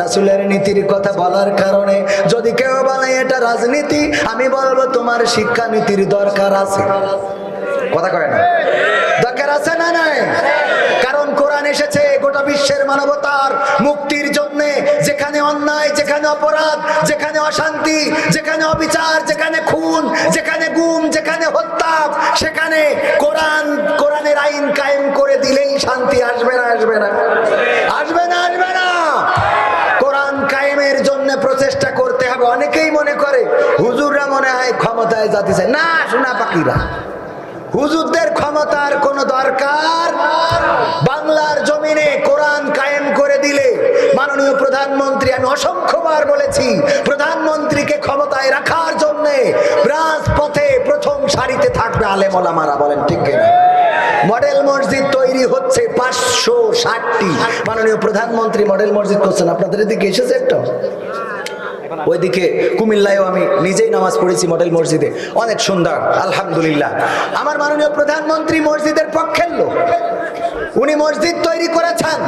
রাসূলের নীতির কথা বলার কারণে যদি কেউ বলে এটা রাজনীতি, আমি বলবো তোমার শিক্ষা নীতির দরকার আছে। কথা কয় না? দরকার আছে না নাই? কারণ কোরআন এসেছে গোটা বিশ্বের মানবতার মুক্তির জন্য। যেখানে অন্যায়, যেখানে অপরাধ, যেখানে অশান্তি, যেখানে অবিচার, যেখানে খুন, যেখানে গুম, যেখানে হত্যা, সেখানে কোরআনের আইন কায়েম করে দিলেই শান্তি আসবে না? আসবে না? আসবে না? আসবে না? কোরআন কায়েমের জন্য প্রচেষ্টা করতে হবে। অনেকেই মনে করে হুজুররা মনে হয় ক্ষমতায় যেতে চায়। না শোনা পাখিরা, হুজুরদের ক্ষমতার কোনো দরকার। বাংলার জমিনে কোরআন কায়েম করে দিলে মাননীয় প্রধানমন্ত্রী, আমি অসংখ্যবার বলেছি, প্রধানমন্ত্রীকে ক্ষমতায় রাখার জন্য রাজপথে প্রথম সারিতে থাকবে আলেম ওলামারা। বলেন ঠিক কিনা? মডেল মসজিদ তৈরি হচ্ছে 560টি। মাননীয় প্রধানমন্ত্রী মডেল মসজিদ করছেন। আপনাদের এদিকে এসেছে একটা? ওইদিকে কুমিল্লায়ও আমি নিজেই নামাজ পড়েছি মডেল মসজিদে, অনেক সুন্দর আলহামদুলিল্লাহ। আমার মাননীয় প্রধানমন্ত্রী মসজিদের পক্ষের লোক, উনি মসজিদ তৈরি করেছেন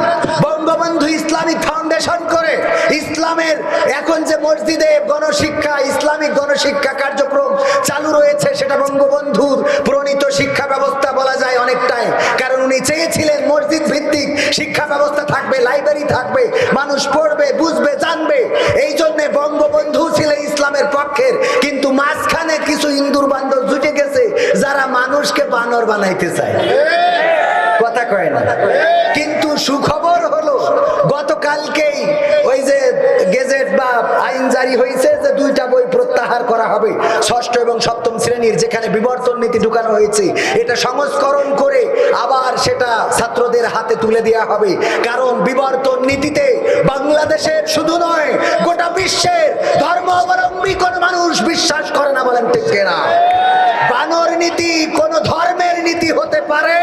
বঙ্গবন্ধু ইসলামিক ফাউন্ডেশন করে। ইসলামের এখন যে মসজিদে গণশিক্ষা, ইসলামিক গণশিক্ষা কার্যক্রম চালু রয়েছে, সেটা বঙ্গবন্ধুর প্রণীত শিক্ষা ব্যবস্থা বলা যায় অনেকটাই। কারণ উনি চেয়েছিলেন মসজিদ ভিত্তিক শিক্ষা ব্যবস্থা থাকবে, লাইব্রেরি থাকবে, মানুষ পড়বে, বুঝবে, জানবে। এই জন্য বঙ্গবন্ধু ছিলেন ইসলামের পক্ষের। কিন্তু মাঝখানে কিছু ইন্দুর বান্দর জুটে গেছে যারা মানুষকে বানর বানাইতে চায়। কথা কয় না? কিন্তু সুখবর হলো গতকালকেই ওই যে গেজেট বা আইন জারি হয়েছে যে 2টা বই প্রত্যাহার করা হবে, 6ষ্ঠ এবং 7ম শ্রেণীর, যেখানে বিবর্তন নীতি ঢুকানো হয়েছে। এটা সংস্করণ করে আবার সেটা ছাত্রদের হাতে তুলে দেওয়া হবে। কারণ বিবর্তন নীতিতে বাংলাদেশের শুধু নয়, গোটা বিশ্বের ধর্মাবলম্বী কোন মানুষ বিশ্বাস করে না। বলেন ঠিক কিনা? বানর নীতি কোন ধর্মের নীতি হতে পারে?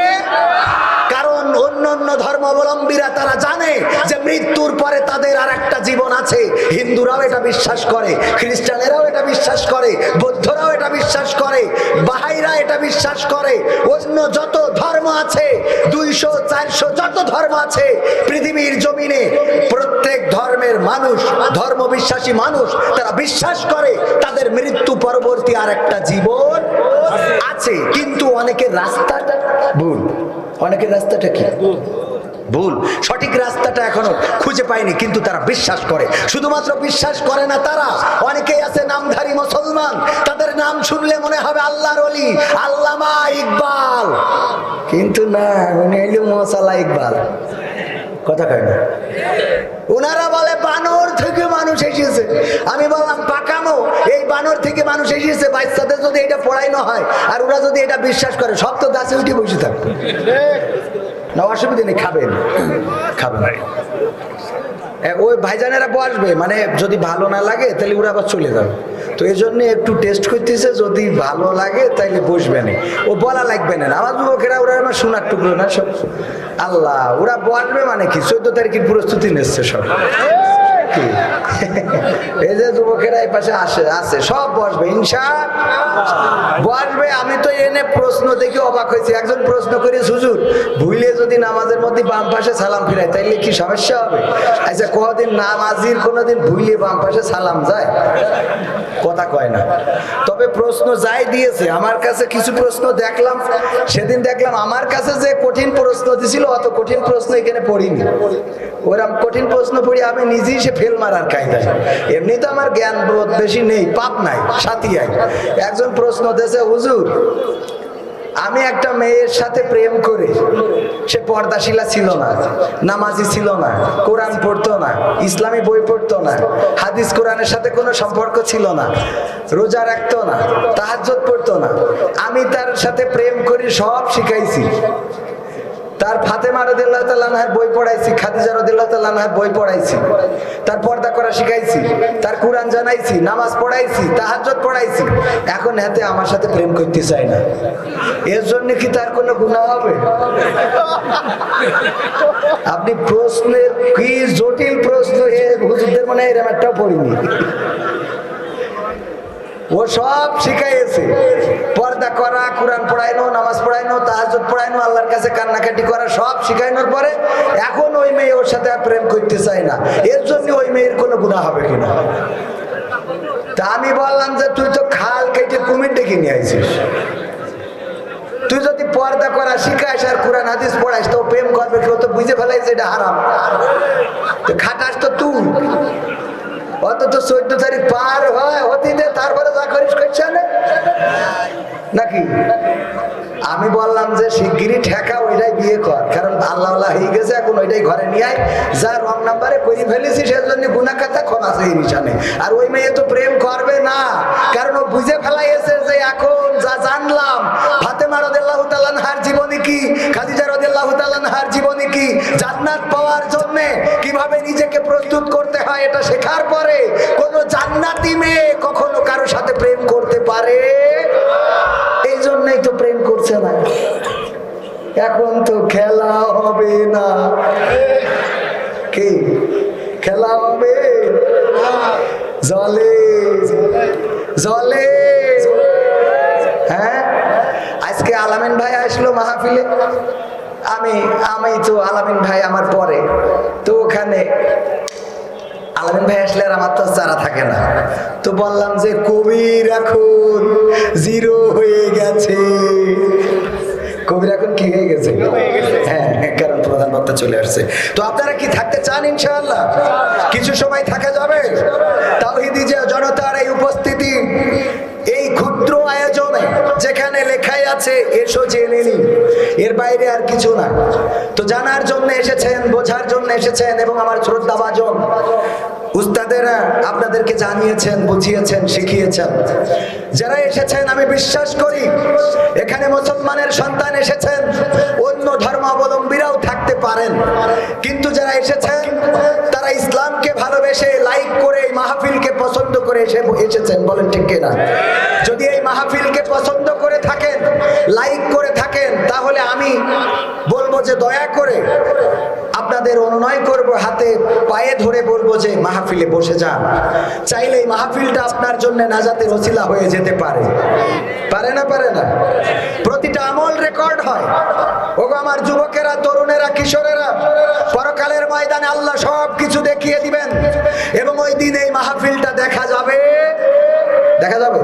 কারণ অন্যান্য ধর্মাবলম্বীরা তারা জানে যে মৃত্যুর পরে তাদের আর একটা জীবন আছে। হিন্দুরাও এটা বিশ্বাস করে, খ্রিস্টানেরাও এটা বিশ্বাস করে, বৌদ্ধরাও এটা বিশ্বাস করে, বাহাইরা এটা বিশ্বাস করে। অন্য যত ধর্ম আছে, 200, 400 যত ধর্ম আছে পৃথিবীর জমিনে, প্রত্যেক ধর্মের মানুষ, ধর্ম বিশ্বাসী মানুষ, তারা বিশ্বাস করে তাদের মৃত্যু পরবর্তী আর একটা জীবন আছে। কিন্তু অনেকের রাস্তাটা ভুল। অনেকের রাস্তাটা কি ভুল? সঠিক রাস্তাটা এখনো খুঁজে পায়নি, কিন্তু তারা বিশ্বাস করে। শুধুমাত্র বিশ্বাস করে না, তারা অনেকেই আছে নামধারী মুসলমান, তাদের নাম শুনলে মনে হবে আল্লাহর ওলি, আল্লামা ইকবাল, কিন্তু না, উনি হইল মশালা ইকবাল। কথা কয় না? ওনারা বলে বানর থেকে মানুষ এসেছে। আমি বললাম পাকামো, এই বানর থেকে মানুষ এসেছে বাচ্চাদের যদি এটা পড়াইনো হয় আর ওরা যদি এটা বিশ্বাস করে, সব তো গাছে উঠে বসে থাকবে না, অসুবিধা নেই, খাবেন খাবেন। ওই ভাইজানেরা বসবে, মানে যদি ভালো না লাগে তাহলে ওরা আবার চলে যাবে। তো এই জন্য একটু টেস্ট করতেছে, যদি ভালো লাগে তাইলে বসবে না, ও বলা লাগবে না। আমার যুবকেরা, ওরা আমার সোনার টুকরো না সব, আল্লাহ, ওরা বসবে মানে কি 14 তারিখের প্রস্তুতি নিচ্ছে সব। এই যে যুবকেরা এই পাশে আছে সব বসবে, বসবে। আমি তো এনে প্রশ্ন দেখে অবাক হয়েছি। একজন প্রশ্ন করে, হুজুর ভুলে যদি নামাজের মধ্যে বাম পাশে সালাম ফিরাই তাইলে কি সমস্যা হবে? আচ্ছা, কোনদিন নামাজির কোনদিন ভুলে বাম পাশে সালাম যায়? কথা কয় না। তবে প্রশ্ন যাই দিয়েছে, আমার কাছে কিছু প্রশ্ন দেখলাম, সেদিন দেখলাম আমার কাছে যে কঠিন প্রশ্ন দিছিল, অত কঠিন প্রশ্ন এখানে পড়িনি। ওরকম কঠিন প্রশ্ন পড়ি আমি নিজেই সে ফেল মারার কায়দায়। এমনি তো আমার জ্ঞান বোধ বেশি নেই, পাপ নাই, সাথিয়াই। একজন প্রশ্ন দিয়েছে, হুজুর আমি একটা মেয়ের সাথে প্রেম করে, সে পর্দাশীলা ছিল না, নামাজি ছিল না, কোরআন পড়তো না, ইসলামী বই পড়তো না, হাদিস কোরআনের সাথে কোনো সম্পর্ক ছিল না, রোজা রাখতো না, তাহাজ্জুদ পড়তো না। আমি তার সাথে প্রেম করে সব শিখাইছি। তার ফাতেমা রাদিয়াল্লাহু তাআলা আনহার বই পড়াইছি, খাদিজা রাদিয়াল্লাহু তাআলা আনহার বই পড়াইছি, তার পর্দা করা শিখাইছি, তার কুরআন জানাইছি, নামাজ পড়াইছি, তাহাজ্জুদ পড়াইছি। এখন এতে আমার সাথে প্রেম করতে চায় না, এর জন্য কি তার কোনো গুনাহ হবে? আপনি প্রশ্নের কি জটিল প্রশ্ন, হুজুরদের মনে হয় এরকম একটাও পড়িনি। ও সব শিখাইছে, পর্দা করা, কোরআন পড়াইনো, নামাজ পড়াইনো, তাহাজ্জুদ পড়াইনো, আল্লাহর কাছে কান্নাকাটি করা, সব শিখাইনোর পরে এখন ওই মেয়ে ওর সাথে আর প্রেম করতে চায় না। এর জন্য ওই মেয়ের কোনো গুনাহ হবে কিনা? তা আমি বললাম যে তুই তো খাল কেটে কুমির ডেকে নিয়ে আইছিস, তুই যদি পর্দা করা শিখাইস আর কোরআন হাদিস পড়াইস তো প্রেম করবে কেউ, তো বুঝে ফেলাইছে এটা হারাম। তো খাটাস তো তুই, অত তো 14 তারিখ পার হয় অতীতে, তারপরে যা করিস করছে নাকি? আমি বললাম যে শিগগিরই ঠেকা ওইটাই বিয়ে কর, কারণ আল্লাহ হয়ে গেছে, এখন ওইটাই ঘরে নিয়ে আয়। যা রং নাম্বারে করে ফেলেছি সেজন্য গুনাহ খাতা ক্ষমা আছে এই নিশানে। আর ওই মেয়ে তো প্রেম করবে না, কারণ ও বুঝে ফেলাইছে যে এখন যা জানলাম ফাতেমা রাদিয়াল্লাহু তাআলা আনহার জীবনী কি, খাদিজা রাদিয়াল্লাহু তাআলা আনহার জীবনী কি, জান্নাত পাওয়ার জন্য কিভাবে নিজেকে প্রস্তুত করতে হয় এটা শেখার পরে কোন জান্নাতি মেয়ে কখনো কারোর সাথে প্রেম করতে পারে? এই জন্যই তো প্রেম করছে না। এখন তো খেলা হবে না, কি খেলা হবে? জলে জলে। হ্যাঁ, আজকে আলামিন ভাই আসলো মাহফিলে, আমি তো আলামিন ভাই আমার পরে, তো ওখানে আলামিন ভাই আসলে আর আমার তো চারা থাকে না, তো বললাম যে কবির এখন জিরো হয়ে গেছে। কবির এখন কি হয়ে গেছে? হ্যাঁ, কারণ প্রধান বক্তা চলে আসছে। তো আপনারা কি থাকতে চান? ইনশাআল্লাহ কিছু সময় থাকা যাবে। তাওহীদি জনতার এই উপস্থিতি, এই ক্ষুদ্র আয়োজনে যেখানে লেখাই আছে এসো জেনে নি, এর বাইরে আর কিছু না। তো জানার জন্য এসেছেন, বোঝার জন্য এসেছেন, এবং আমার শ্রদ্ধাভাজন উস্তাদেরা আপনাদেরকে জানিয়েছেন, বুঝিয়েছেন, শিখিয়েছেন। যারা এসেছেন আমি বিশ্বাস করি এখানে মুসলমানের সন্তান এসেছেন, অন্য ধর্মাবলম্বীরাও থাকতে পারেন, কিন্তু যারা এসেছেন তারা ইসলামকে ভালোবেসে লাইক করে এই মাহফিলকে পছন্দ করে এসেছেন। বলেন ঠিক কিনা? যদি এই মাহফিলকে পছন্দ করে থাকেন, লাইক করে থাকেন, তাহলে আমি বলবো যে দয়া করে আপনাদের অনুনয় করব, হাতে পায়ে ধরে বলবো যে মাহফিলে বসে যান। চাইলে এই মাহফিলটা আপনার জন্য নাজাতের ওসিলা হয়ে যেতে পারে। পারে না? পারে না? প্রতিটা আমল রেকর্ড হয়। ওগো আমার যুবকেরা, তরুণেরা, কিশোরেরা, পরকালের ময়দানে আল্লাহ সব কিছু দেখিয়ে দিবেন, এবং ওই দিন এই মাহফিলটা দেখা যাবে। দেখা যাবে?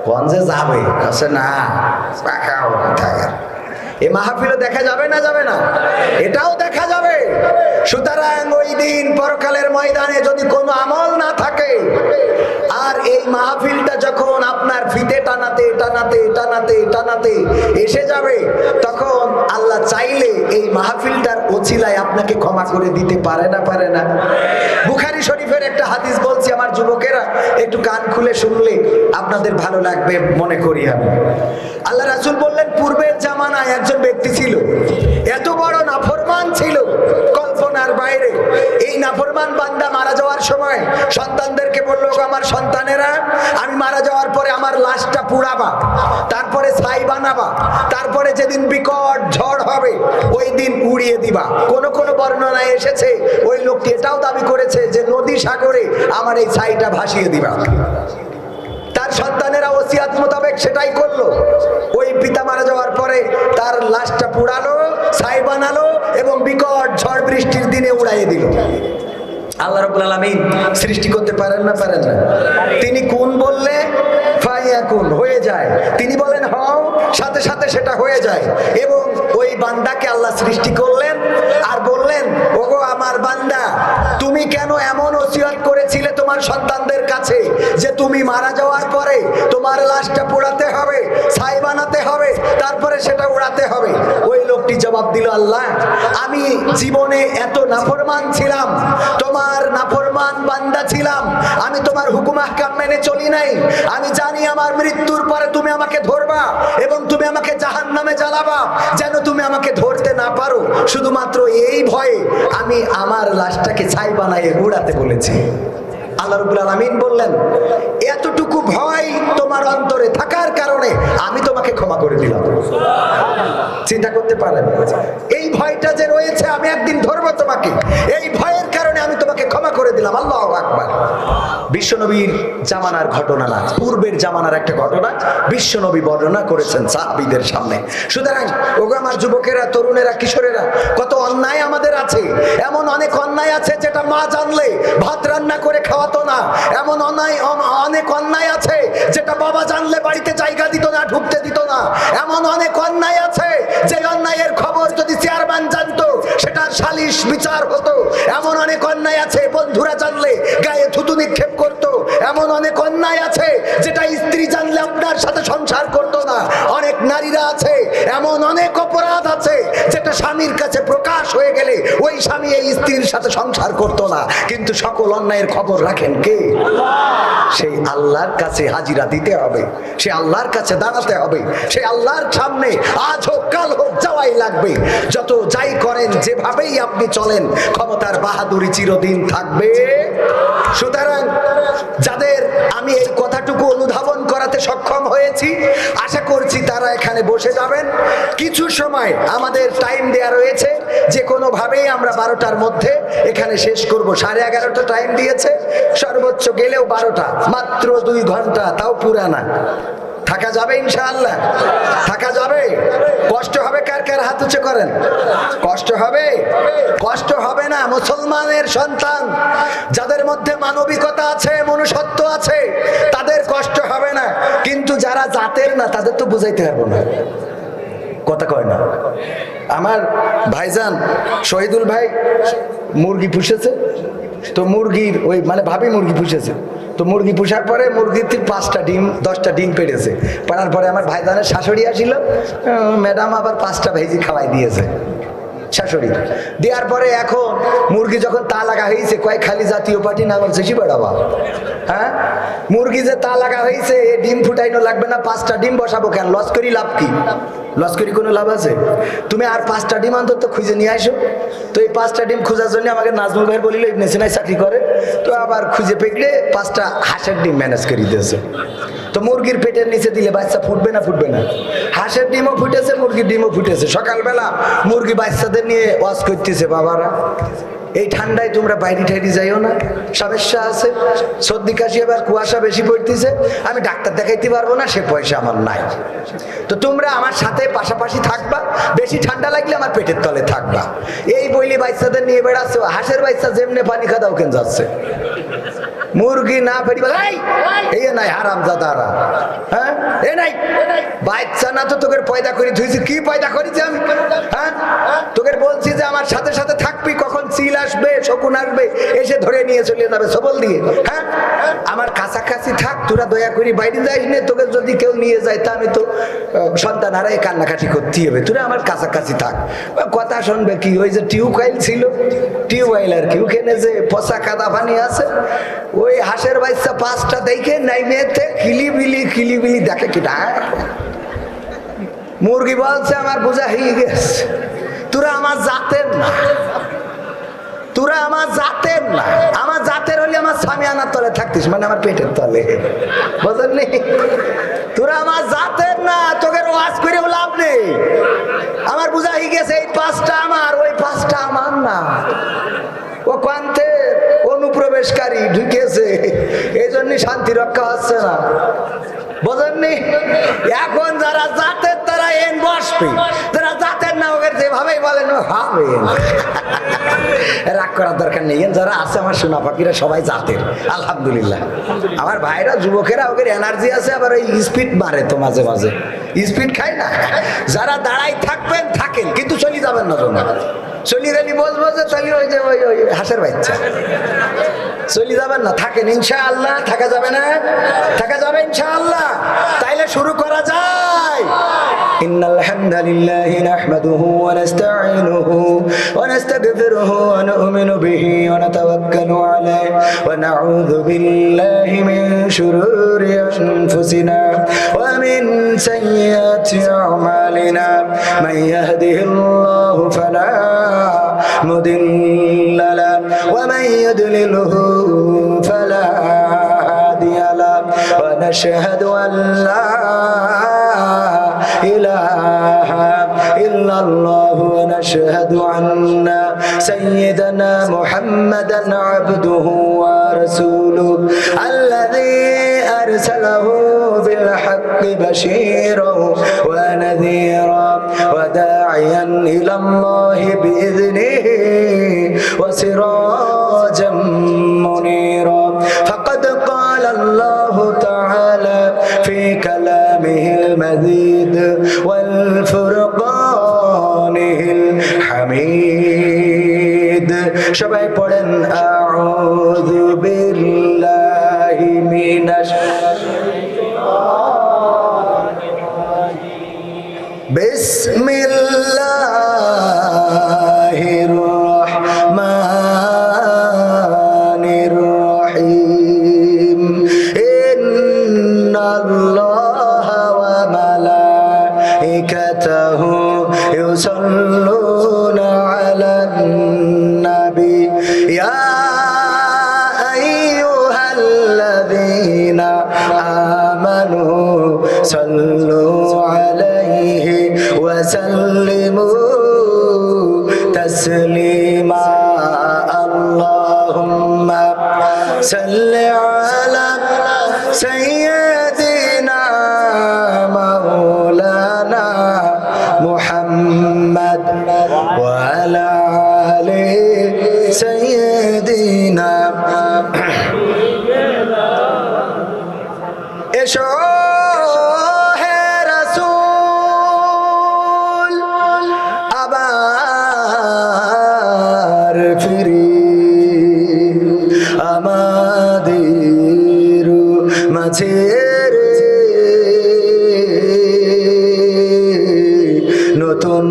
কোন যে যাবে? আছে না, পাকাও থাকে। এই মাহফিলও দেখা যাবে না? যাবে না? এটাও দেখা যাবে। সুতরাং ওই দিন পরকালের ময়দানে যদি কোনো আমল না থাকে, আর এই মাহফিলটা যখন আপনার ফিতে টানাতে টানাতে টানাতে টানাতে এসে যাবে, তখন আল্লাহ চাইলে এই মাহফিলটার ওছিলায় আপনাকে ক্ষমা করে দিতে পারে না? পারে না? বুখারী শরীফের একটা হাদিস বলছি, আমার যুবকেরা একটু কান খুলে শুনলে আপনাদের ভালো লাগবে মনে করি আমি। আল্লাহ রাসূল বললেন, পূর্বের জামানায় একজন ব্যক্তি ছিল, এত বড় নাফরমান ছিল কল্পনার বাইরে। এই নাফরমান বান্দা মারা যাওয়ার সময় সন্তানদেরকে বলল, আমার সন্তানেরা, আমি মারা যাওয়ার পরে আমার লাশটা পুড়াবা, তারপরে ছাই বানাবা, তারপরে যেদিন বিকট ঝড় হবে ওই দিন উড়িয়ে দিবা। কোন কোন বর্ণনায় এসেছে ওই লোকটি এটাও দাবি করেছে যে নদী সাগরে আমার এই ছাইটা ভাসিয়ে দিবা। তার সন্তানেরা ওসিয়াত মোতাবেক সেটাই করলো। ওই পিতা মারা যাওয়ার পরে তার লাশটা পুড়ালো, ছাই বানালো, এবং বিকট ঝড় বৃষ্টির দিনে উড়াইয়ে দিল। আল্লাহ রাব্বুল আলামিন সৃষ্টি করতে পারেন না? পারেন না? তিনি কুন বললে ফায়াকুন হয়ে যায়, তিনি বলেন হও, সাথে সাথে সেটা হয়ে যায়। এবং ওই বান্দাকে আল্লাহ সৃষ্টি করলেন আর বললেন, ওগো আমার বান্দা, তুমি কেন এমন ওসিয়ত করেছিলে তোমার সন্তানদের কাছে যে তুমি মারা যাওয়ার পরে তোমার লাশটা পোড়াতে হবে, ছাই বানাতে হবে, তারপরে সেটা উড়াতে হবে? ওই লোকটি জবাব দিল, আল্লাহ, আমি জীবনে এত নাফরমান ছিলাম, তোমার নাফরমান বান্দা ছিলাম, আমি তোমার হুকুম আহকাম মেনে চলি নাই। আমি জানি আমার মৃত্যুর পরে তুমি আমাকে ধরবা এবং তুমি আমাকে জাহান্নামে জ্বালাবা, যেন তুমি আমাকে ধরতে না পারো। শুধুমাত্র এই ভয়ে আমি আমার লাশটাকে ছাই বানাইয়ে উড়াতে বলেছি। আল্লাহ রাব্বুল আলামিন বললেন, এতটুকু ভয় তোমার অন্তরে থাকার কারণে আমি তোমাকে ক্ষমা করে দিলাম। চিন্তা করতে পারেন? এই ভয়টা যে রয়েছে, আমি একদিন ধরবো তোমাকে, এই ভয়ের কারণে আমি তোমাকে ক্ষমা করে দিলাম। আল্লাহু আকবার। বিশ্বনবীর জামানার ঘটনা না, পূর্বের জামানার একটা ঘটনা বিশ্বনবী বর্ণনা করেছেন সাহাবীদের সামনে। সুতরাং ওগো আমার যুবকেরা, তরুণেরা, কিশোরেরা, কত অন্যায় আমাদের আছে। এমন অনেক অন্যায় আছে যেটা মা জানলে ভাত রান্না করে খাওয়াতো না। এমন অনেক অন্যায় আছে যেটা বাবা জানলে বাড়িতে জায়গা দিত না, ঢুকতে দিত না। এমন অনেক অন্যায় আছে যে অন্যায়ের খবর যদি চেয়ারম্যান জানতো সেটার সালিশ বিচার হতো। এমন অনেক অন্যায় আছে বন্ধুরা জানলে গায়ে থুতু নিক্ষেপ করতো। এমন অনেক অন্যায় আছে যেটা স্ত্রী জানলে আপনার সাথে সংসার করতো না। অনেক নারীরা আছে, এমন অনেক অপরাধ আছে যেটা স্বামীর কাছে প্রকাশ হয়ে গেলে ওই স্বামী এই স্ত্রীর সাথে সংসার করতো না। কিন্তু সকল অন্যায়ের খবর রাখেন কে? সেই আল্লাহর কাছে হাজিরা দিতে হবে, সে আল্লাহর কাছে দাঁড়াতে হবে, সে আল্লাহর সামনে আজ হোক কাল হোক যাওয়াই লাগবে। যত যাই করেন, যেভাবেই আপনি চলেন, ক্ষমতার বাহাদুরি চিরদিন থাকবে। সুতরাং যাদের আমি এই কথাটুকু অনুধাবন করাতে সক্ষম হয়েছি, আশা করছি তারা এখানে বসে যাবেন। কিছু সময় আমাদের টাইম দেয়া রয়েছে, যে কোনোভাবেই আমরা 12টার মধ্যে এখানে শেষ করব। 11:30 টাইম দিয়েছে, সর্বোচ্চ গেলেও 12টা, মাত্র 2 ঘন্টা, তাও পুরানা। থাকা যাবে ইনশাআল্লাহ? থাকা যাবে? কষ্ট হবে? কার কার হাত উঁচু করেন। কষ্ট হবে? কষ্ট হবে না। মুসলমানের সন্তান যাদের মধ্যে মানবিকতা আছে, মনুষ্যত্ব আছে, তাদের কষ্ট হবে না। কিন্তু যারা জাতের না, তাদের তো বুঝাইতে পারবো না। কথা কয় না। আমার ভাইজান শহীদুল ভাই মুরগি পুষেছে, তো মুরগির ওই মানে ভাবি মুরগি পুষেছে, তো মুরগি পুষার পরে মুরগির 5টা ডিম 10টা ডিম পেড়েছে। পাড়ার পরে আমার ভাইজানের শাশুড়ি আসিল, ম্যাডাম আবার 5টা ভেজি খাওয়াই দিয়েছে শাশুড়ি। দেওয়ার পরে এখন মুরগি যখন তা লাগা হয়েছে, কয় খালি জাতীয় পার্টি না বলছে কি বেড়াবা? হ্যাঁ, মুরগি যে তা লাগা হয়েছে, ডিম ফুটাইনো লাগবে না, 5টা ডিম বসাবো কেন? লস করি লাভ কি? লস করি কোনো লাভ আছে? তুমি আর 5টা ডিম অন্তত খুঁজে নিয়ে আসো। তো এই 5টা ডিম খোঁজার জন্য আমাকে নাজমুল ভাই বলিল, ইবনে সিনায় চাকরি করে, তো আবার খুঁজে পেকলে 5টা হাঁসের ডিম ম্যানেজ করে দিয়েছে। তো মুরগির পেটের নিচে দিলে বাচ্চা ফুটবে না ফুটবে না? হাঁসের ডিমও ফুটেছে, মুরগির ডিমও ফুটেছে। সকালবেলা মুরগি বাচ্চাদের নিয়ে ওয়াজ করতেছে, বাবারা এই ঠান্ডায় তোমরা বাইরে ঠাইরে যাইও না, সমস্যা আছে, সর্দি কাশি, এবার কুয়াশা বেশি পড়তেছে, আমি ডাক্তার দেখাইতে পারবো না, সে পয়সা আমার নাই। তো তোমরা আমার সাথে পাশাপাশি থাকবা, বেশি ঠান্ডা লাগলে আমার পেটের তলে থাকবা। এই বইলি বাচ্চাদের নিয়ে বেড়াচ্ছে। হাঁসের বাচ্চা যেমনে পানি খাদাও কেন যাচ্ছে, মুরগি না পেরি এই নাই হারাম জাদারা। হ্যাঁ, এ নাই বাচ্চা না তো তোকে পয়দা করে ধুইছি। কি পয়দা করেছি আমি? হ্যাঁ, তোকে বলছি যে আমার সাথে সাথে থাকবি, কখন চিল আসবে, শকুন আসবে, এসে ধরে নিয়ে চলে যাবে সবল দিয়ে। হ্যাঁ, আমার কাছাকাছি থাক, তোরা দয়া করি বাইরে যাইস না। তোকে যদি কেউ নিয়ে যায় তা আমি তো সন্তান হারাই কান্নাকাটি করতে হবে, তোরা আমার কাছাকাছি থাক। কথা শুনবে কি, ওই যে টিউবওয়েল ছিল, টিউবওয়েল আর কি, ওখানে যে পচা কাদা পানি আছে, ওই হাঁসের বাচ্চা 5টা দেখে নাইমেতে কিলিবিলি দেখে কিনা। মুরগি বলছে আমার বোঝা হয়ে গেছে, তোরা আমার জাতের না, তোরা আমার জাতের না। আমার জাতের হলে আমার স্বামী আনার তলে থাকতিস, মানে আমার পেটের তলে, বুঝলি? তোরা আমার জাতের না, তোকে ওয়াজ করে লাভ নেই। আমার বোঝা হয়ে গেছে এই 5টা আমার, ওই 5টা আমার না। ও কান্তে অনুপ্রবেশকারী ঢুকেছে, এই জন্য শান্তি রক্ষা হচ্ছে না, বোঝেননি? এখন যারা জাতের তারা এন বসবে, যারা জাতের না ওকে যেভাবেই বলেন হবে। রাগ করার দরকার নেই, যারা আছে আমার সোনা পাখিরা সবাই জাতের, আলহামদুলিল্লাহ। আমার ভাইরা যুবকেরা ওকে এনার্জি আছে, আবার ওই স্পিড মারে তো মাঝে মাঝে, স্পিড খায় না। যারা দাঁড়াই থাকবেন থাকেন, কিন্তু চলে যাবেন না। চলি গেলি বসবো যে চলি, ওই যে ওই হাঁসের বাচ্চা, চলে যাবেন না, থাকেন ইনশাআল্লাহ। থাকা যাবে না? থাকা যাবে ইনশাআল্লাহ। তাইলে শুরু করা যায়। ইন্নাল হামদালিল্লাহি নাহমাদুহু ওয়া নাস্তাঈনুহু ওয়া নাস্তাগফিরুহু ওয়া নু'মিনু বিহি ওয়া নাতাওয়াক্কালু আলাইহি ওয়া নাউযু বিল্লাহি মিন শুরুরি আনফুসিনা ওয়া মিন সাইয়্যাতি আ'মালিনা মান ইয়াহদিহিল্লাহু ফালা مضل له ومن يضلله فلا هادي له نشهد أن لا إله إلا الله ونشهد أن سيدنا محمدا عبده ورسوله الذي أرسله بالحق بشيرا ونذيرا وداعيا إلى الله بإذنه وسراجا منيرا فقد قال الله تعالى في كلامه المجيد والفرقانه الحميد সবাই পড়েন আউযু বিল্লাহি মিনাশ বিসমিল্লাহির রাহমানির রহিম ইন্নাল্লাহা ওয়া মালাইকাতাহু ইউসাল্লুনা আলান নাবী ইয়া আইয়ুহাল্লাযীনা আমানু সাল্লু আলাইহি ওয়া সাল্লিমু তাসলিমা আল্লাহুম্মা সাল্লি আলা সাইয়্যিদিনা মাওলানা মুহাম্মদ ওয়া আলা আলি সাইয়্যিদিনা এসো হে রাসূল আবার ফিরি আমাদের মাঝে নতুন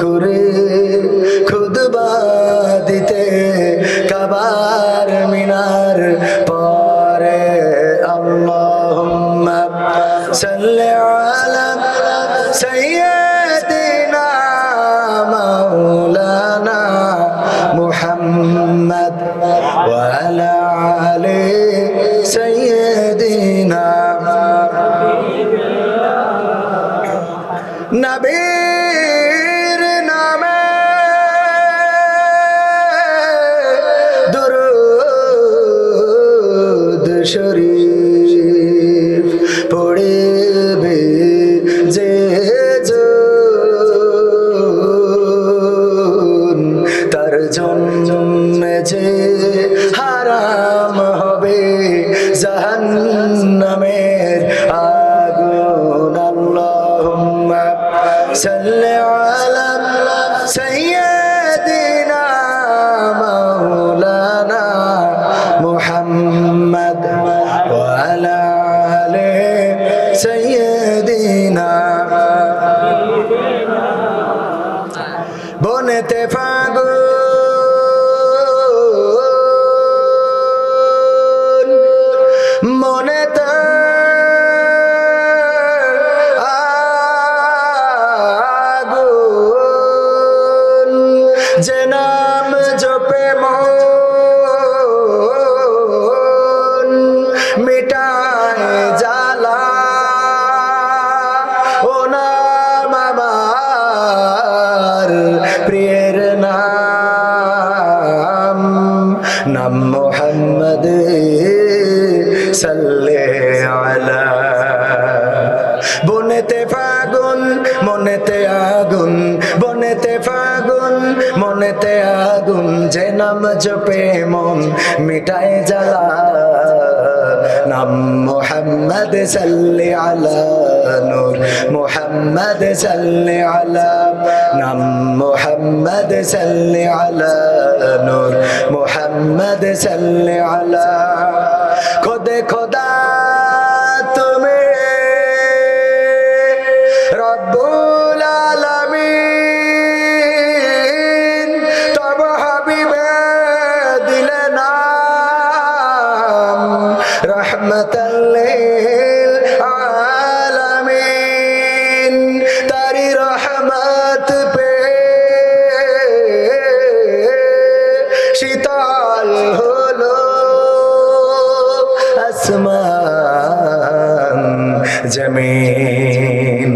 করে খুতবা দিতে কাবার মিনার পরে আল্লাহুম্মা সাল্লি আলা সাইয়্যিদিনা মাওলানা মুহাম্মদ ওয়া আলা আলি সাইয়্যিদিনা নবীর নামে দুরূদ শরীফ পড়বে যে জন তার জন্য যে হারাম হবে জাহান্নামের আগুন আল্লাহুম্মা সাল্লি আলা সাইয়্যিদিনা মাওলানা মুহাম্মদ ওয়া আলা আলি সাইয়্যিদিনা বনেতে ফাগুন মনেতে আগুন যে নাম জপে মন মিটায় জ্বালা ও নাম আমার প্রিয়ের নাম নাম মুহাম্মদ সাল্লি আলা বনেতে ফাগুন মনেতে আগুন বনেতে ফাগুন মনেতে আগুন যে নাম জপে মন মিটায় জ্বালা নাম মুহাম্মদ সাল্লি আলা নূর মুহাম্মদ সাল্লি আলা নাম মুহাম্মদ সাল্লি আলা নূর মুহাম্মদ সাল্লি আলা খুদে খোদা তুমি রব্বুল আলামিন তব হাবিবে দিলে নাম রহমতাল লিল আলামিন তারি রহমত পে শীতল হলো আসমান জমিন।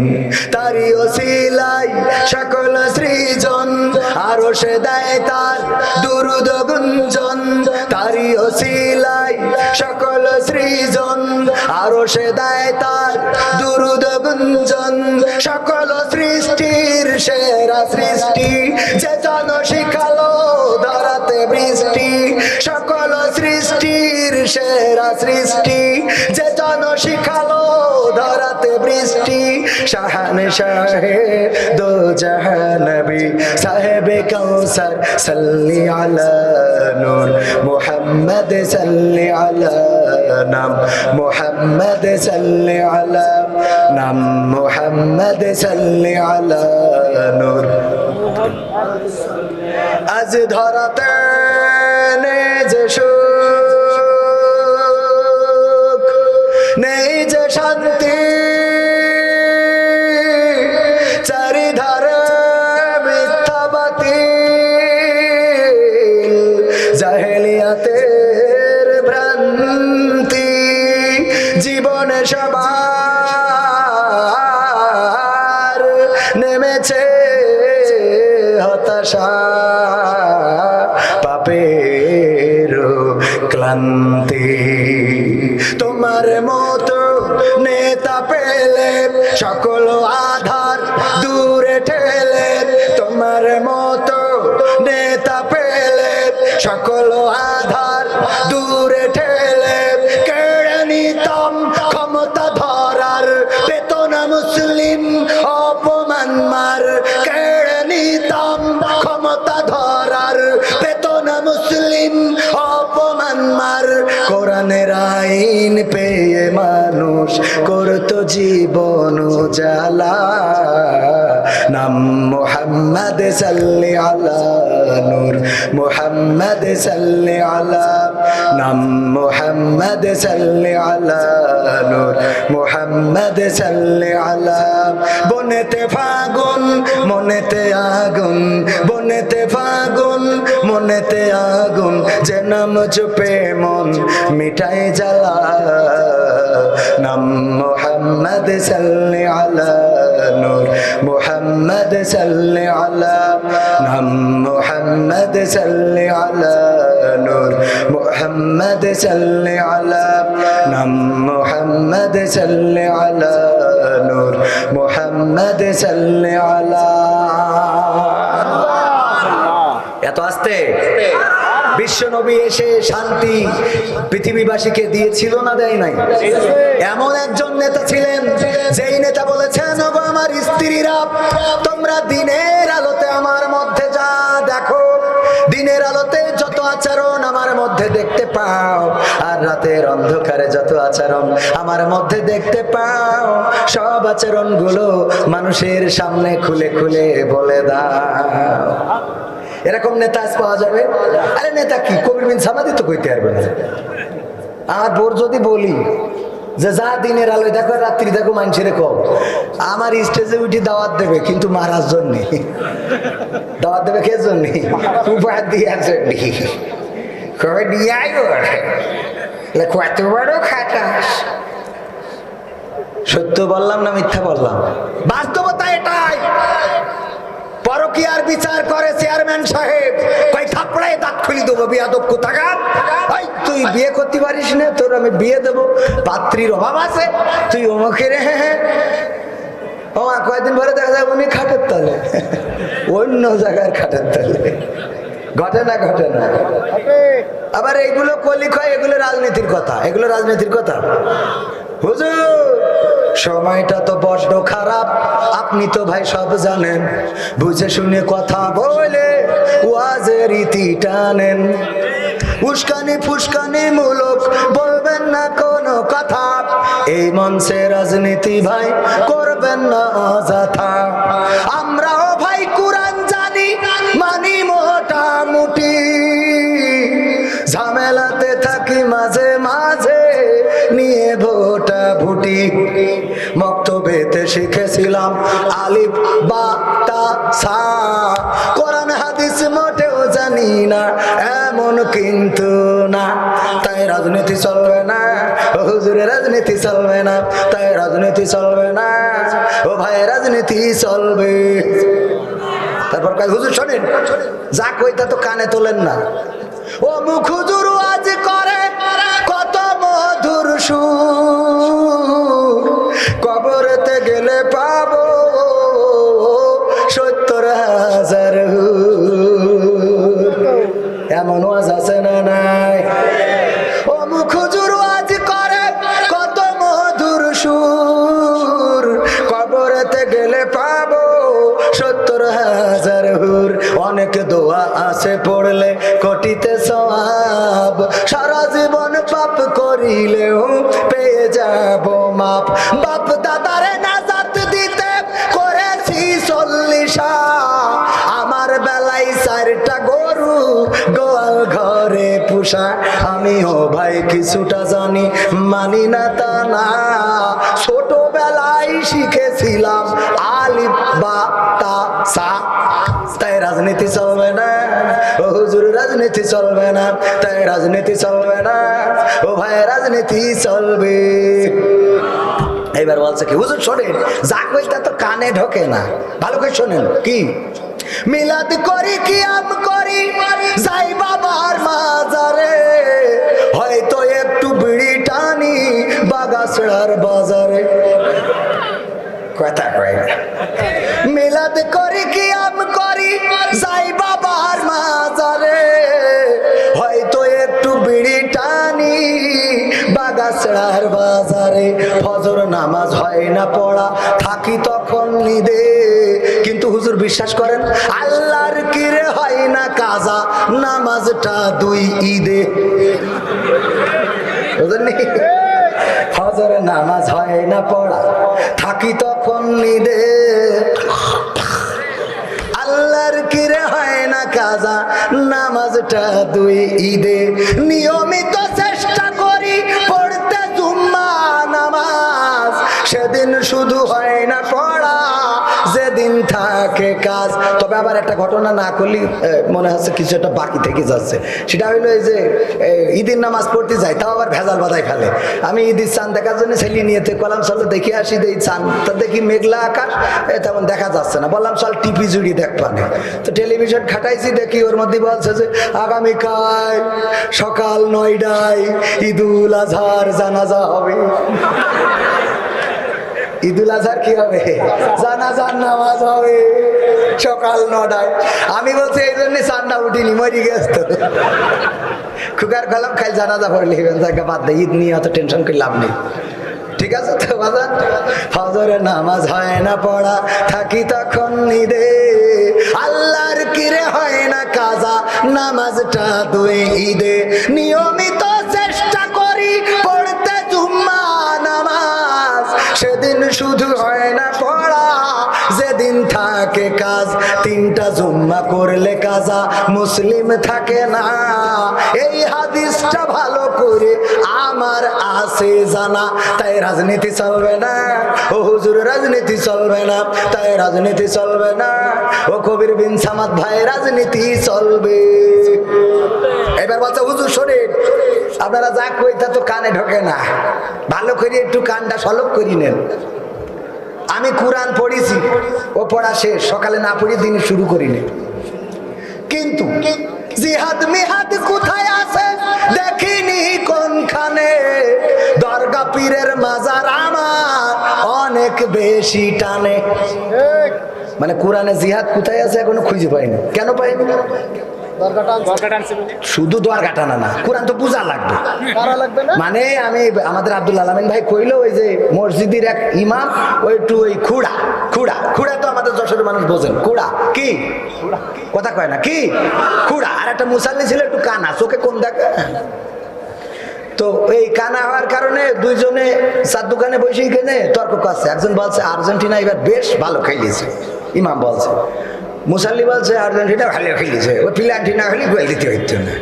তারি ওসিলায় সকল সৃজন আরো সে দেয় তার দুরুদ গুঞ্জন। তারি ওসিলায় সকল সৃজন আরো সে দেয় তার দুরুদ গুঞ্জন। সকল সৃষ্টির সেরা সৃষ্টি যে জন শিখালো ধরাতে বৃষ্টি। সকল সৃষ্টির সেরা সৃষ্টি যে জন শিখালো ধরাতে বৃষ্টি। শাহান শাহে দো জাহান নবী সাহেবে কাউসার সাল্লি আলা নূর মুহাম্মদ সাল্লি আলা নাম মুহাম্মদ সাল্লি আলা নাম মুহাম্মদ সাল্লি আলা নূর। আজ ধরাতে নেই যে সুখ নেই যে শান্তি, চারিধারে মিথ্যাবাতি জাহেলিয়াতের ভ্রান্তি। জীবনে সবার নেমেছে হতাশা, পাপের ক্লান্তি। তোমার মতো নেতা পেলে সকল আধার দূরে ঠেলে। তোমার মতো নেতা পেলে সকল আধার দূরে ঠেলে। কেড়ে নিতাম ক্ষমতা ধরার বেতনা মুসলিম অপমান মার। কেড়ে নিতাম ক্ষমতা ধরার বেতনা মুসলিম অপমান মার। কোরআনের আইন পেয়ে মানুষ করত জীবন জ্বালা। নাম মুহাম্মদ সাল্লি আলা নূর মুহাম্মদ সাল্লি আলা নাম মুহাম্মদ সাল্লি আলা নূর মুহাম্মদ সাল্লি আলা। বনেতে ফাগুন মনেতে আগুন, বনেতে ফাগুন মনেতে আগুন। যে নাম জপে মন মিটাই জ্বালা। নাম মুহাম্মদ সাল্লি আলা নূর মুহাম্মদ সাল্লি আলা নাম মুহাম্মদ সাল্লি আলা নূর মুহাম্মদ সাল্লি আলা নাম মুহাম্মদ সাল্লি আলা নূর মুহাম্মদ সাল্লি আলা। এত আস্তে বিশ্ব নবী এসে শান্তি পৃথিবীবাসীকে দিয়েছিল না দেয় নাই? এমন একজন নেতা ছিলেন যেই নেতা বলেছেন, ওগো আমার স্ত্রীরা তোমরা দিনের আলোতে আমার মধ্যে যা দেখো, দিনের আলোতে যত আচরণ আমার মধ্যে দেখতে পাও, আর রাতের অন্ধকারে যত আচরণ আমার মধ্যে দেখতে পাও, সব আচরণ গুলো মানুষের সামনে খুলে খুলে বলে দাও। এরকম নেতা আজ পাওয়া যাবে? আরে নেতা কি, কবির বিন সামাদি তো কইতে পারবে না। আর বোর যদি বলি যে যা দিনের আলোয় দেখো রাত্রি দেখো মানুষের কম, আমার স্টেজে উঠে দাওয়াত দেবে, কিন্তু মারার জন্য দাওয়াত দেবে। কে জন্য? উপহার দেওয়ার জন্য। কবে দিয়ে আইব কত বড় খাটাস। সত্য বললাম না মিথ্যা বললাম? বাস্তবতা এটাই। পরকীয়ার বিচার করে চেয়ারম্যান সাহেব, কই থাপড়ায় দাঁত খুলি দেবো বিয়াদব কোথাকার। তুই বিয়ে করতে পারিস না, তোর আমি বিয়ে দেবো, পাত্রীর অভাব আছে, তুই অমুকে রে। ও কয়েকদিন পরে দেখা যায় উনি খাটের তলে, অন্য জায়গার খাটের তলে। ঘটে না? ঘটে না? আবার এইগুলো কলি কয় এগুলো রাজনীতির কথা, এগুলো রাজনীতির কথা। হুজুর সময়টা তো বড্ড খারাপ, আপনি তো ভাই সব জানেন, বুঝে শুনে কথা বলে ওয়াজের রীতি টানেন। উস্কানি ফুসকানি মূলক বলবেন না কোনো কথা, এই মঞ্চে রাজনীতি ভাই করবেন না অযথা। আমরাও ভাই কোরআন জানি মানি মোটামুটি, ঝামেলাতে থাকি মাঝে মাঝে নিয়ে ভোটা ভুটি। মক্তবেতে শিখেছিলাম আলিফ বা তা সা, কোরআন হাদিস মোটেও জানি না এমন কিন্তু না, তাই রাজনীতি চলবে না ও হুজুরে, রাজনীতি চলবে না, তাই রাজনীতি চলবে না ও ভাই, রাজনীতি চলবে। তারপর কয় হুজুর শোনেন, যা কই তা তো কানে তোলেন না। ও মুখ হুজুর আজ করে কত মধুর সুর, কবরেতে গেলে পাবো ৭০,০০০ হুর। এমন ওয়াজ আছে না নাই? ও মুখ হুজুর আজ করে কত মধুর সুর, কবরেতে গেলে পাবো ৭০,০০০ হুর। অনেক দোয়া আছে পড়লে কোটিতে সওয়াব, সারা জীবন পাপ করিলেও পেয়ে যাব মাপ। বাপ দাদারে নাজাত দিতে করেছি ৪০, আমার বেলায় ৪টা গরু গোয়াল ঘরে পুষা। আমিও ভাই কিছুটা জানি, মানি না তা না, ছোটবেলায় শিখেছিলাম আলিফ বা তা সা। তাই রাজনীতি চলবে না ও হুজুর, রাজনীতি চলবে না, তাই রাজনীতি চলবে না ও ভাই, রাজনীতি চলবে। এবার বলছে কি হুজুর শোনেন, যা কই তা তো কানে ঢোকে না, ভালো করে শোনেন। কি মিলাদ করি, কিয়াম করি, যাই বাবার মাজারে, হয়তো একটু বিড়ি টানি বাগাছড়ার বাজারে। কথা কয় না। মিলাদ করি, কিয়াম করি, যাই বাবার মাজারে, হয়তো একটু বিড়ি টানি বাগাছড়ার বাজারে। ফজর নামাজ হয় না পড়া, থাকি তখন নিদে, কিন্তু হুজুর বিশ্বাস করেন আল্লাহর কিরে হয় না কাজা, নামাজটা ২ ঈদে। বুঝলেন? ফজর নামাজ হয় না পড়া, থাকি তখন নিদে, আল্লাহর কিরে হয় না কাজা, নামাজটা ২ ঈদে। নিয়মিত চেষ্টা করি পড়তে জুম্মা নামাজ, সেদিন শুধু হয় না পড়া, যেদিন থাকে কাজ। তবে আবার একটা ঘটনা না করলে মনে হচ্ছে কিছু একটা বাকি থেকে যাচ্ছে। সেটা হইলো এই যে ঈদের নামাজ পড়তে যাই, তাও আবার ভেজাল বাজায় ফেলে। আমি ঈদের চাঁদ দেখার জন্য ছেলে নিয়েতে কলাম চলো দেখে আসি, এই চাঁদ তা দেখি মেঘলা আকাশ, তেমন দেখা যাচ্ছে না। বললাম চল টিপি জুড়ি দেখবানে, তো টেলিভিশন খাটাইছি, দেখি ওর মধ্যে বলছে যে আগামীকাল সকাল ৯টায় ঈদুল আজহার জানাজা হবে। ঈদুল আজহার কি হবে? জানাজার নামাজ হবে সকাল ৯টায়। আমি বলছি এই জন্য চান্দা উঠিনি, মরি গেছে তো। খুকার কলম খাই জানাজা পড়লে জায়গা বাদ দেয়, ঈদ নিয়ে অত টেনশন করে লাভ নেই। ঠিক আছে তো বাজার? ফজরে নামাজ হয় না পড়া, থাকি তখন নিদে, আল্লাহর কিরে হয় না কাজা, নামাজটা ২ ঈদে। নিয়মিত চেষ্টা করি পড়তে জুম্মা নামাজ, সেদিন শুধু হয় না পড়া, যেদিন থাকে কাজ। ৩টা জুম্মা করলে কাজা, মুসলিম থাকে না, এই হাদিসটা ভালো করে আমার আছে জানা। তাই রাজনীতি চলবে না ও হুজুর, রাজনীতি চলবে না, তাই রাজনীতি চলবে না ও কবির বিন সামাদ ভাই, রাজনীতি চলবে। এবার বলছে হুজুর শোনেন, আপনারা যা কই তা তো কানে ঢোকে না, ভালো করে একটু কানটা সলভ করি নেন। আমি কোরআন পড়েছি, ও পড়া শেষ, সকালে না পড়ি দিন শুরু করিনি। কিন্তু জিহাদ মিহাদ কোথায় আছে দেখিনি কোনখানে, দরগা পীরের মাজার আমার অনেক বেশি টানে। মানে কোরআনে জিহাদ কোথায় আছে এখনো খুঁজে পাইনি। কেন পাইনি? শুধু দরগা টানা না, কোরআন তো পূজা লাগবে। মানে আমি আমাদের আব্দুল আলামিন ভাই কইলো, ওই যে মসজিদের এক ইমাম, ওই একটু ওই খুড়া খুড়া খুড়া তো আমাদের যশোরের মানুষ বোঝেন, খুড়া কি কথা কয় না, কি খুড়া। আর একটা মুসাল্লি ছিল একটু কানা, চোখে কম দেখে, তো এই কানা হওয়ার কারণে দুইজনে চার দোকানে বসে এখানে তর্ক করছে। একজন বলছে আর্জেন্টিনা এবার বেশ ভালো খেলেছে, ইমাম বলছে। মুসাল্লি বলছে আর্জেন্টিনা ভালো খেলেছে, ওই প্লান্টিনা হলে গোল দিতে হইতো না।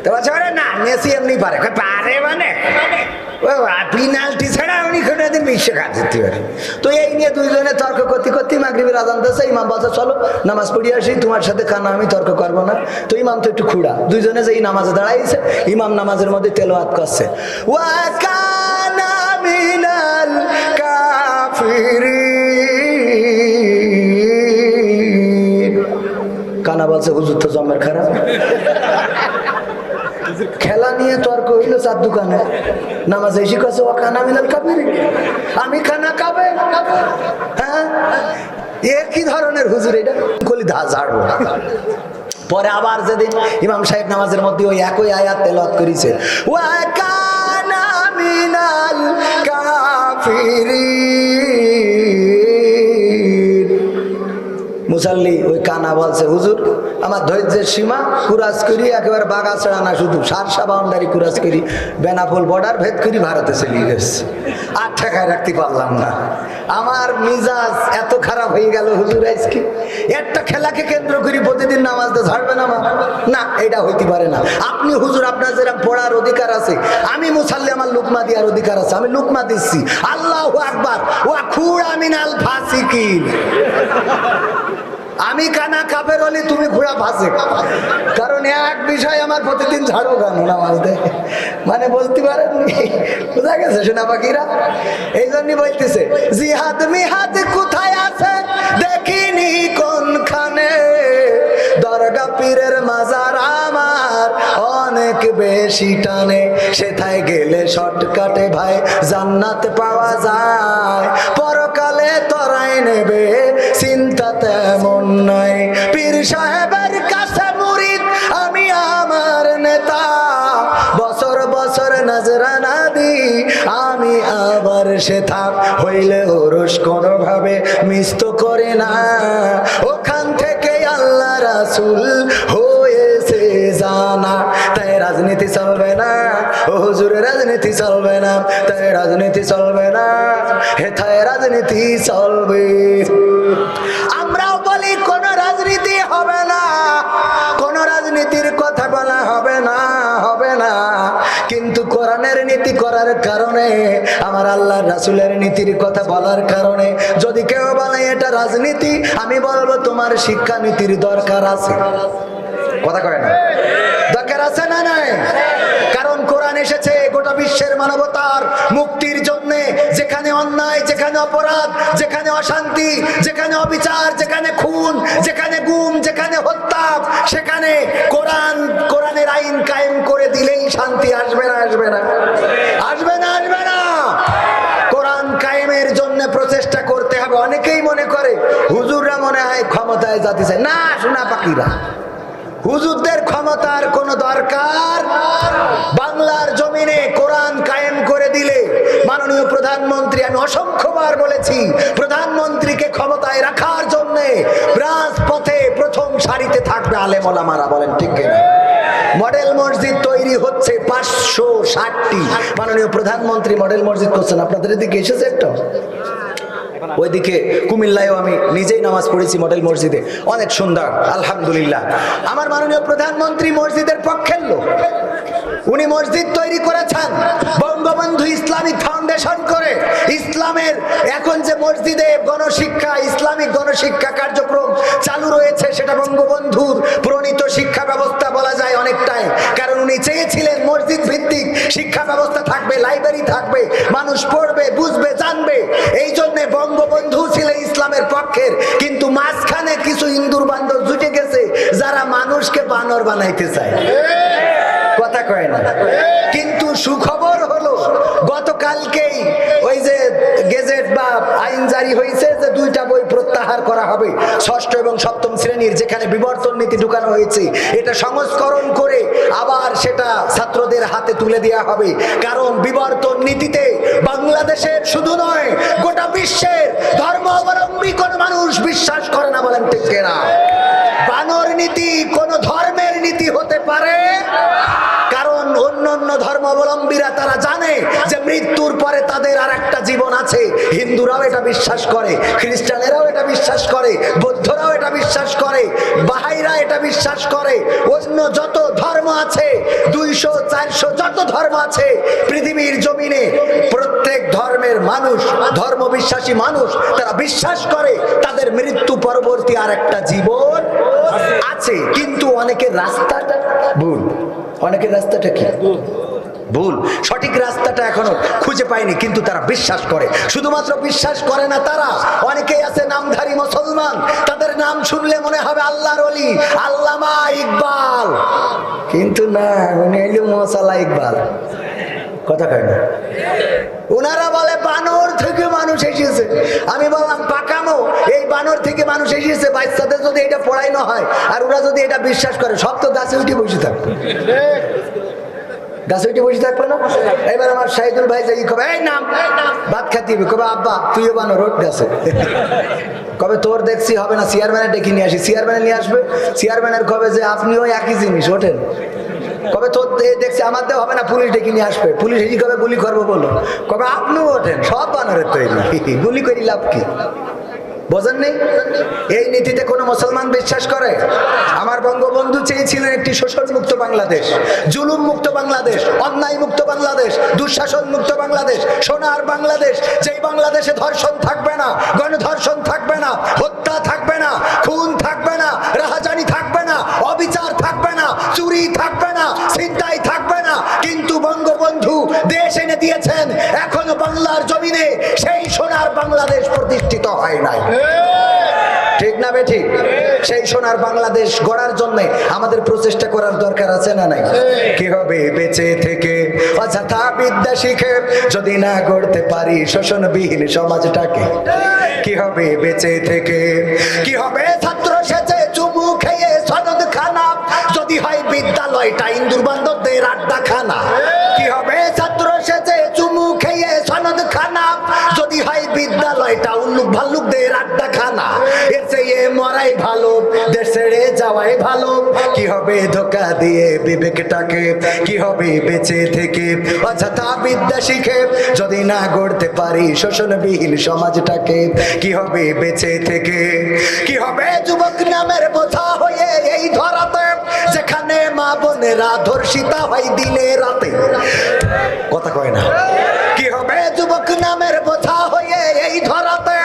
তো বলছে ওরে না, মেসি এমনি পারে। পারে মানে ও পেনাল্টি ছাড়া উনি কোনোদিন বিশ টাকা দিতে পারে। তো এই নিয়ে দুইজনে তর্ক করতে করতে মাগরিবের আজান দিয়েছে, ইমাম বলছে চলো নামাজ পড়িয়ে আসি, তোমার সাথে কানা আমি তর্ক করবো না। তো ইমাম তো একটু খুঁড়া, দুইজনে যে নামাজে দাঁড়াইছে, ইমাম নামাজের মধ্যে তেলাওয়াত করছে, ওয়া কানা মিনাল কাফিরিন। কানা বলছে হুজুর তো জমের খারাপ। খেলা নিয়ে তর্ক হইল চার দোকানে, নামাজে এসে কাছে ও কানা মিনাল কাফিরিন, আমি খানা খাবে। হ্যাঁ, এ কি ধরনের হুজুর এটা? কলি ধা ঝাড়বো। পরে আবার যেদিন ইমাম সাহেব নামাজের মধ্যে ওই একই আয়াত তেলাওয়াত করেছে, ওয়া কানা মিনাল কাফিরিন, মুসাল্লি ওই কানা বলছে হুজুর আমার ধৈর্যের সীমা, কুরাজ করি একেবারে বাগা ছাড়া না, শুধু 7 বাউন্ডারি কুরাজ করি, বেনাপোল বর্ডার ভেদ করি ভারতে চলে গেছে, আর ঠেকায় রাখতে পারলাম না। আমার মিজাজ এত খারাপ হয়ে গেল হুজুর, আজকে একটা খেলাকে কেন্দ্র করি প্রতিদিন নামাজ দিয়ে ঝাড়বেন আমার? না, এটা হইতে পারে না। আপনি হুজুর আপনার যেরকম পড়ার অধিকার আছে, আমি মুসাল্লি আমার লুকমা দেওয়ার অধিকার আছে, আমি লুকমা দিচ্ছি। আল্লাহু আকবার, ওয়া খুরা মিনাল ফাসিকিন। আমি কানা কাফের হলি, তুমি ঘোড়া ফাঁসে। কারণ এক বিষয় আমার প্রতিদিন ঝাড়ো কেন নামাজ দেয়, মানে বলতে পারেন, বোঝা গেছে সোনা পাখিরা? এই জন্যই বলতেছে জিহাদ মিহাদ কোথায় আছে দেখিনি কোনখানে, দরগা পীরের মাজার আমার অনেক বেশি টানে, সেথায় গেলে শর্টকাটে ভাই জান্নাত পাওয়া যায়, পরকালে তরাই নেবে চিন্তা তেমন নাই, পীর সাহেবের কাছে মুরিদ আমি আমার নেতা, বছর বছর নজরানা দি আমি আবার সেথা, হইলে ওরস কোনোভাবে মিস তো করে না, ওখান থেকে আল্লাহ রাসূল হয়েছে জানা, তাই রাজনীতি চলবে না ও হুজুর, রাজনীতি চলবে না, তাই রাজনীতি চলবে না, হেথায় রাজনীতি চলবে। আমরাও বলি কোন রাজনীতি হবে না, কোন রাজনীতির কথা বলা হবে না, হবে না, কিন্তু কোরআনের নীতি করার কারণে, আমার আল্লাহর রাসূলের নীতির কথা বলার কারণে যদি কেউ বলে এটা রাজনীতি, আমি বলবো তোমার শিক্ষা নীতির দরকার আছে। কথা কয় না? দরকার আছে না নাই? কারণ কোরআন এসেছে গোটা বিশ্বের মানবতার মুক্তির জন্য, যেখানে অন্যায়, যেখানে অপরাধ, যেখানে অশান্তি, যেখানে অবিচার, যেখানে খুন, যেখানে গুম, যেখানে হত্যা, সেখানে কোরআনের আইন কায়েম করে দিলেই শান্তি আসবে না? আসবে না? আসবে না? আসবে না? কোরআন কায়েমের জন্য প্রচেষ্টা করতে হবে। অনেকেই মনে করে হুজুররা মনে হয় ক্ষমতায় যেতে চায় না। শোনা পাখিরা, হুজুরদের ক্ষমতার কোনো দরকার, বাংলার জমিনে কোরআন কায়েম করে দিলে মাননীয় প্রধানমন্ত্রী, আমি অসংখ্যবার বলেছি, প্রধানমন্ত্রীকে ক্ষমতায় রাখার জন্য রাজপথে প্রথম সারিতে থাকবে আলেম ওলামারা। বলেন ঠিক কিনা? মডেল মসজিদ তৈরি হচ্ছে 560টি। মাননীয় প্রধানমন্ত্রী মডেল মসজিদ করছেন। আপনাদের এদিকে এসেছে একটা? ওইদিকে কুমিল্লায়ও আমি নিজেই নামাজ পড়েছি মডেল মসজিদে, অনেক সুন্দর আলহামদুলিল্লাহ। আমার মাননীয় প্রধানমন্ত্রী মসজিদের পক্ষের লোক, উনি মসজিদ তৈরি করেছেন বঙ্গবন্ধু ইসলামিক ফাউন্ডেশন করে। ইসলামের এখন যে মসজিদে গণশিক্ষা, ইসলামিক গণশিক্ষা কার্যক্রম চালু রয়েছে, সেটা বঙ্গবন্ধুর প্রণীত শিক্ষা ব্যবস্থা বলা যায় অনেকটাই। কারণ উনি চেয়েছিলেন মসজিদ ভিত্তিক শিক্ষা ব্যবস্থা থাকবে, লাইব্রেরি থাকবে, মানুষ পড়বে, বুঝবে, জানবে। এই জন্য বঙ্গবন্ধু ছিলেন ইসলামের পক্ষের, কিন্তু মাঝখানে কিছু ইন্দুর বান্দর জুটে গেছে যারা মানুষকে বানর বানাইতে চায়। কথা কয় না? কিন্তু সুখবর হলো গতকালকেই ওই যে গেজেট বা আইন জারি হয়েছে যে 2টা বই প্রত্যাহার করা হবে, 6ষ্ঠ এবং 7ম শ্রেণীর, যেখানে বিবর্তন নীতি ঢুকানো হয়েছে, এটা সংস্করণ করে আবার সেটা ছাত্রদের হাতে তুলে দেওয়া হবে। কারণ বিবর্তন নীতিতে বাংলাদেশের শুধু নয়, গোটা বিশ্বের ধর্মাবলম্বী কোন মানুষ বিশ্বাস করে না। বলেন ঠিক কিনা? বানর নীতি কোন ধর্মের নীতি হতে পারে? কারণ অন্য ধর্মাবলম্বীরা তারা জানে যে মৃত্যুর পরে তাদের আর একটা জীবন আছে। হিন্দুরাও এটা বিশ্বাস করে, খ্রিস্টানেরাও এটা বিশ্বাস করে, বৌদ্ধরাও এটা বিশ্বাস করে, বাহাইরা এটা বিশ্বাস করে, অন্য যত ধর্ম আছে 200-400 যত ধর্ম আছে পৃথিবীর জমিনে, প্রত্যেক ধর্মের মানুষ, ধর্ম বিশ্বাসী মানুষ, তারা বিশ্বাস করে তাদের মৃত্যু পরবর্তী আর একটা জীবন আছে। কিন্তু অনেকের রাস্তাটা ভুল। অনেকের রাস্তাটা কি ভুল, সঠিক রাস্তাটা এখনো খুঁজে পায়নি, কিন্তু তারা বিশ্বাস করে। শুধুমাত্র বিশ্বাস করে না, তারা অনেকেই আছে নামধারী মুসলমান, তাদের নাম শুনলে মনে হবে আল্লাহর ওলি আল্লামা ইকবাল, কিন্তু না, উনি হইল মশালা ইকবাল। কথা কয় না। ওনারা বলে বানর থেকে মানুষ এসেছে। আমি বললাম পাকামো, এই বানর থেকে মানুষ এসেছে বাচ্চাদের যদি এটা পড়াইনো হয় আর ওরা যদি এটা বিশ্বাস করে, সব তো গাছে উঠে বসে থাকবে, গাছে উঠে বসে থাকবে না। এবার আমার শাহিদুল ভাই যাই কবে, এই নাম ভাত খাতে হবে, কবে আব্বা তুইও বানর রোড গাছে, কবে তোর দেখছি হবে না, চেয়ারম্যানের ডেকে নিয়ে আসি, চেয়ারম্যানে নিয়ে আসবে, চেয়ারম্যানের কবে যে আপনিও একই জিনিস ওঠেন, কবে তোর দেখছি আমার দেওয়া হবে না, পুলিশ ডেকে নিয়ে আসবে, পুলিশ এই কবে গুলি করবো বলো, কবে আপনিও ওঠেন, সব বানরের তৈরি, গুলি করি লাভ কি? বোঝেন নেই? এই নীতিতে কোনো মুসলমান বিশ্বাস করে? আমার বঙ্গবন্ধু চেয়েছিলেন একটি শোষণ মুক্ত বাংলাদেশ, জুলুম মুক্ত বাংলাদেশ, অন্যায় মুক্ত বাংলাদেশ, দুঃশাসন মুক্ত বাংলাদেশ, সোনার বাংলাদেশ, যেই বাংলাদেশে ধর্ষণ থাকবে না, গণধর্ষণ থাকবে না, হত্যা থাকবে না, খুন থাকবে না, রাহাজানি থাকবে না, অবিচার থাকবে না, চুরি থাকবে না, ছিনতাই থাকবে না। কিন্তু বঙ্গবন্ধু দেশ এনে দিয়েছেন, এখনো বাংলার জমিনে সেই সোনার বাংলাদেশ প্রতিষ্ঠিত হয় নাই। ঠিক না বেঠিক? সেই সোনার বাংলাদেশ গড়ার জন্য আমাদের প্রচেষ্টা করার দরকার আছে না নাই? কি হবে বেঁচে থেকে অযথা বিদ্যা শিখে যদি না গড়তে পারি শোষণবিহীন সমাজটাকে? কি হবে বেঁচে থেকে? কি হবে ছাত্র সেজে চুমু খেয়ে সনদ খানা যদি হয় বিদ্যালয়টা ইন্দুর বান্ধবদের আড্ডা খানা? কি হবে ছাত্র সেজে চুমু খেয়ে সনদ খানা যদি হয় বিদ্যালয়টা উল্লুক ভাল্লুকদের আড্ডা খানা? এর চেয়ে মরাই ভালো, দেশ ছেড়ে যাওয়াই ভালো। কি হবে ধোকা দিয়ে বিবেকটাকে? কি হবে বেঁচে থেকে অযথা বিদ্যা শিখে যদি না গড়তে পারি শোষণবিহীন সমাজটাকে? কি হবে বেঁচে থেকে? কি হবে যুবক নামের বোঝা হয়ে এই ধরাতে, যেখানে মা বোনেরা ধর্ষিতা হয় দিনে রাতে? কথা কয় না। কি হবে যুবক নামের বোঝা হয়ে এই ধরাতে,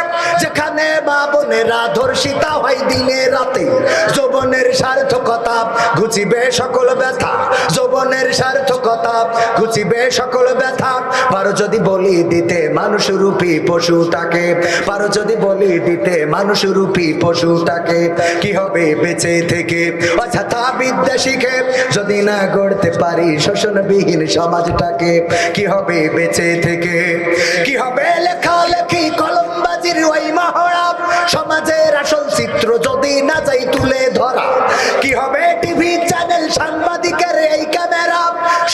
যেখানে মা বোনেরা ধর্ষিতা হয় দিনে রাতে? যৌবনের সার্থকতা ঘুচিবে সকল ব্যথা, যৌবনের সার্থকতা ঘুচিবে সকল ব্যথা। পারো যদি বলি দিতে মানুষ রূপী পশুটাকে, পারো যদি বলি দিতে মানুষ রূপী পশুটাকে? কি হবে বেঁচে থেকে অযথা বিদ্যা শিখে যদি না গড়তে পারি শোষণবিহীন সমাজটাকে? কি হবে বেঁচে থেকে? কি হবে লেখালেখি কলমবাজির ওই মহড়া, সমাজের আসল চিত্র যদি না যাই তুলে ধরা? কি হবে টিভি চ্যানেল সাংবাদিকের এই ক্যামেরা,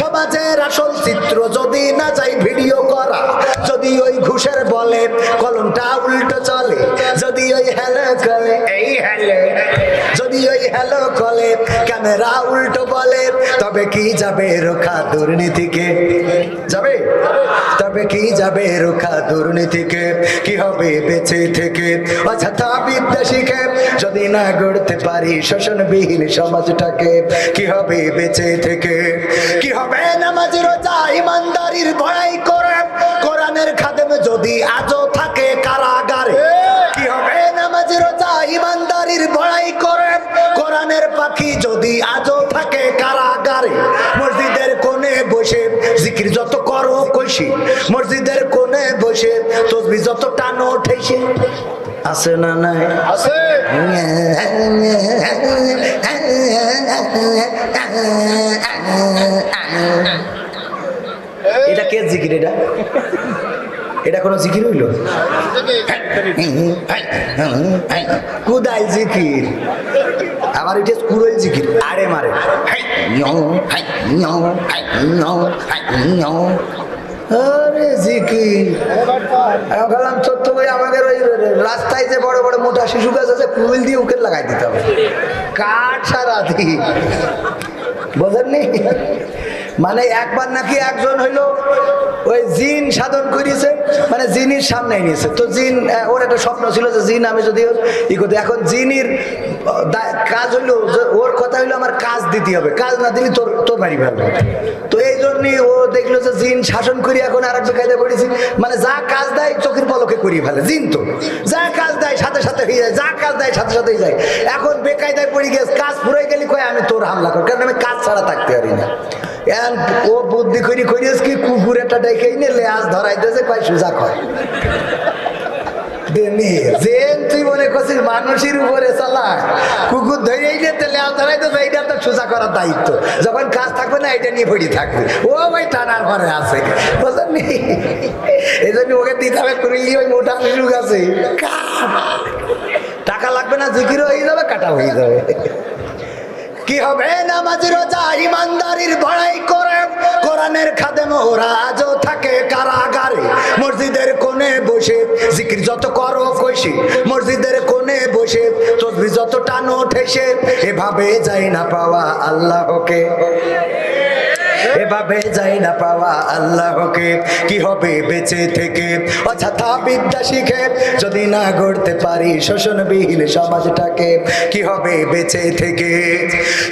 সমাজের আসল চিত্র যদি না যাই ভিডিও করা? যদি ওই ঘুষের বলে কলমটা উল্টো চলে, যদি ওই হ্যালো কলে এই হ্যালো, যদি ওই হ্যালো কলে ক্যামেরা উল্টো বলে, তবে কি যাবে রোখা দুর্নীতিকে? যাবে? তবে কি যাবে রোখা দুর্নীতিকে? কি হবে বেঁচে থেকে অযথা বিদ্যা শিখে যদি না গড়তে পারি শোষণবিহীন সমাজটাকে? কি হবে বেঁচে থেকে? কি হবে নামাজ রোজা ইমানদারির বড়াই করে কোরআনের খাদেম যদি আজও থাকে কারাগারে? কি হবে নামাজ রোজা ইমানদারির বড়াই করে কোরআনের পাখি যদি আজও থাকে কারাগারে? মসজিদের কোণে বসে জিকির যত করো কইছি, মসজিদের কোণে বসে তসবিহ যত টানো ঠেসে, আছে না নাই? আছে। এটা কে জিকির? এটা এটা কোন জিকির হইল? কুদাই জিকির, আবার এটা কুড়াই জিকির, আরে মারে আরে জিকির। গেলাম ছোট্ট করে আমাদের ওই রাস্তায় যে বড় বড় মোটা শিশু গাছ আছে, কুড়িল দিয়ে উকেল লাগাই দিতে হবে, কাঠ সারা দিই। বোঝেননি? মানে একবার নাকি একজন হইলো ওই জিন সাধন করিয়েছে, মানে জিনের সামনে নিয়েছে। তো জিন, ওর একটা স্বপ্ন ছিল যে জিন আমি যদি ই করতে, এখন জিনের কাজ হইলো, ওর কথা হইলো আমার কাজ দিতে হবে, কাজ না দিলে তোর তোর বাড়ি ফেলবে। তো এই জন্যই ও দেখলো যে জিন শাসন করি এখন আর এক বেকায়দা পড়েছি, মানে যা কাজ দেয় চোখের পলকে করিয়ে ফেলে জিন। তো যা কাজ দেয় সাথে সাথে হয়ে যায়, যা কাজ দেয় সাথে সাথে হয়ে যায়। এখন বেকায়দায় পড়ে গেছে, কাজ পুরাই গেলি কয় আমি তোর হামলা কর, কারণ আমি কাজ ছাড়া থাকতে পারি না। ও বুদ্ধি করি করিস কি কুকুর একটা ডেকে নিলে আজ ধরাই দিয়েছে, কয় সুজা কয় তুই মনে করছিস মানুষের উপরে চালাক, কুকুর ধরে এইটা তো সোজা করার দায়িত্ব, যখন কাজ থাকবে না এটা নিয়ে পড়ি থাকবে, ও ভাই টানার ঘরে আছে, বুঝলেন? এই জন্য ওকে দিতে হবে করলি ওই মোটা সুযোগ আছে, টাকা লাগবে না, জিকিরও হয়ে যাবে, কাটা হয়ে যাবে। কি হবে নামাজ রোজা ইমানদারির বড়াই করে, কোরআনের খাদেম ওরা আজও থাকে কারাগারে। মসজিদের কোণে বসে জিকির যত করো কইসে, মসজিদের কোণে বসে তসবিহ যত টানো ঠেসে, এভাবে যাই না পাওয়া আল্লাহকে, এভাবে যাই না পাওয়া আল্লাহকে। কি হবে বেঁচে থেকে অযথা বিদ্যা শিখে, যদি না গড়তে পারি শোষণবিহীন সমাজটাকে? কি হবে বেঁচে থেকে?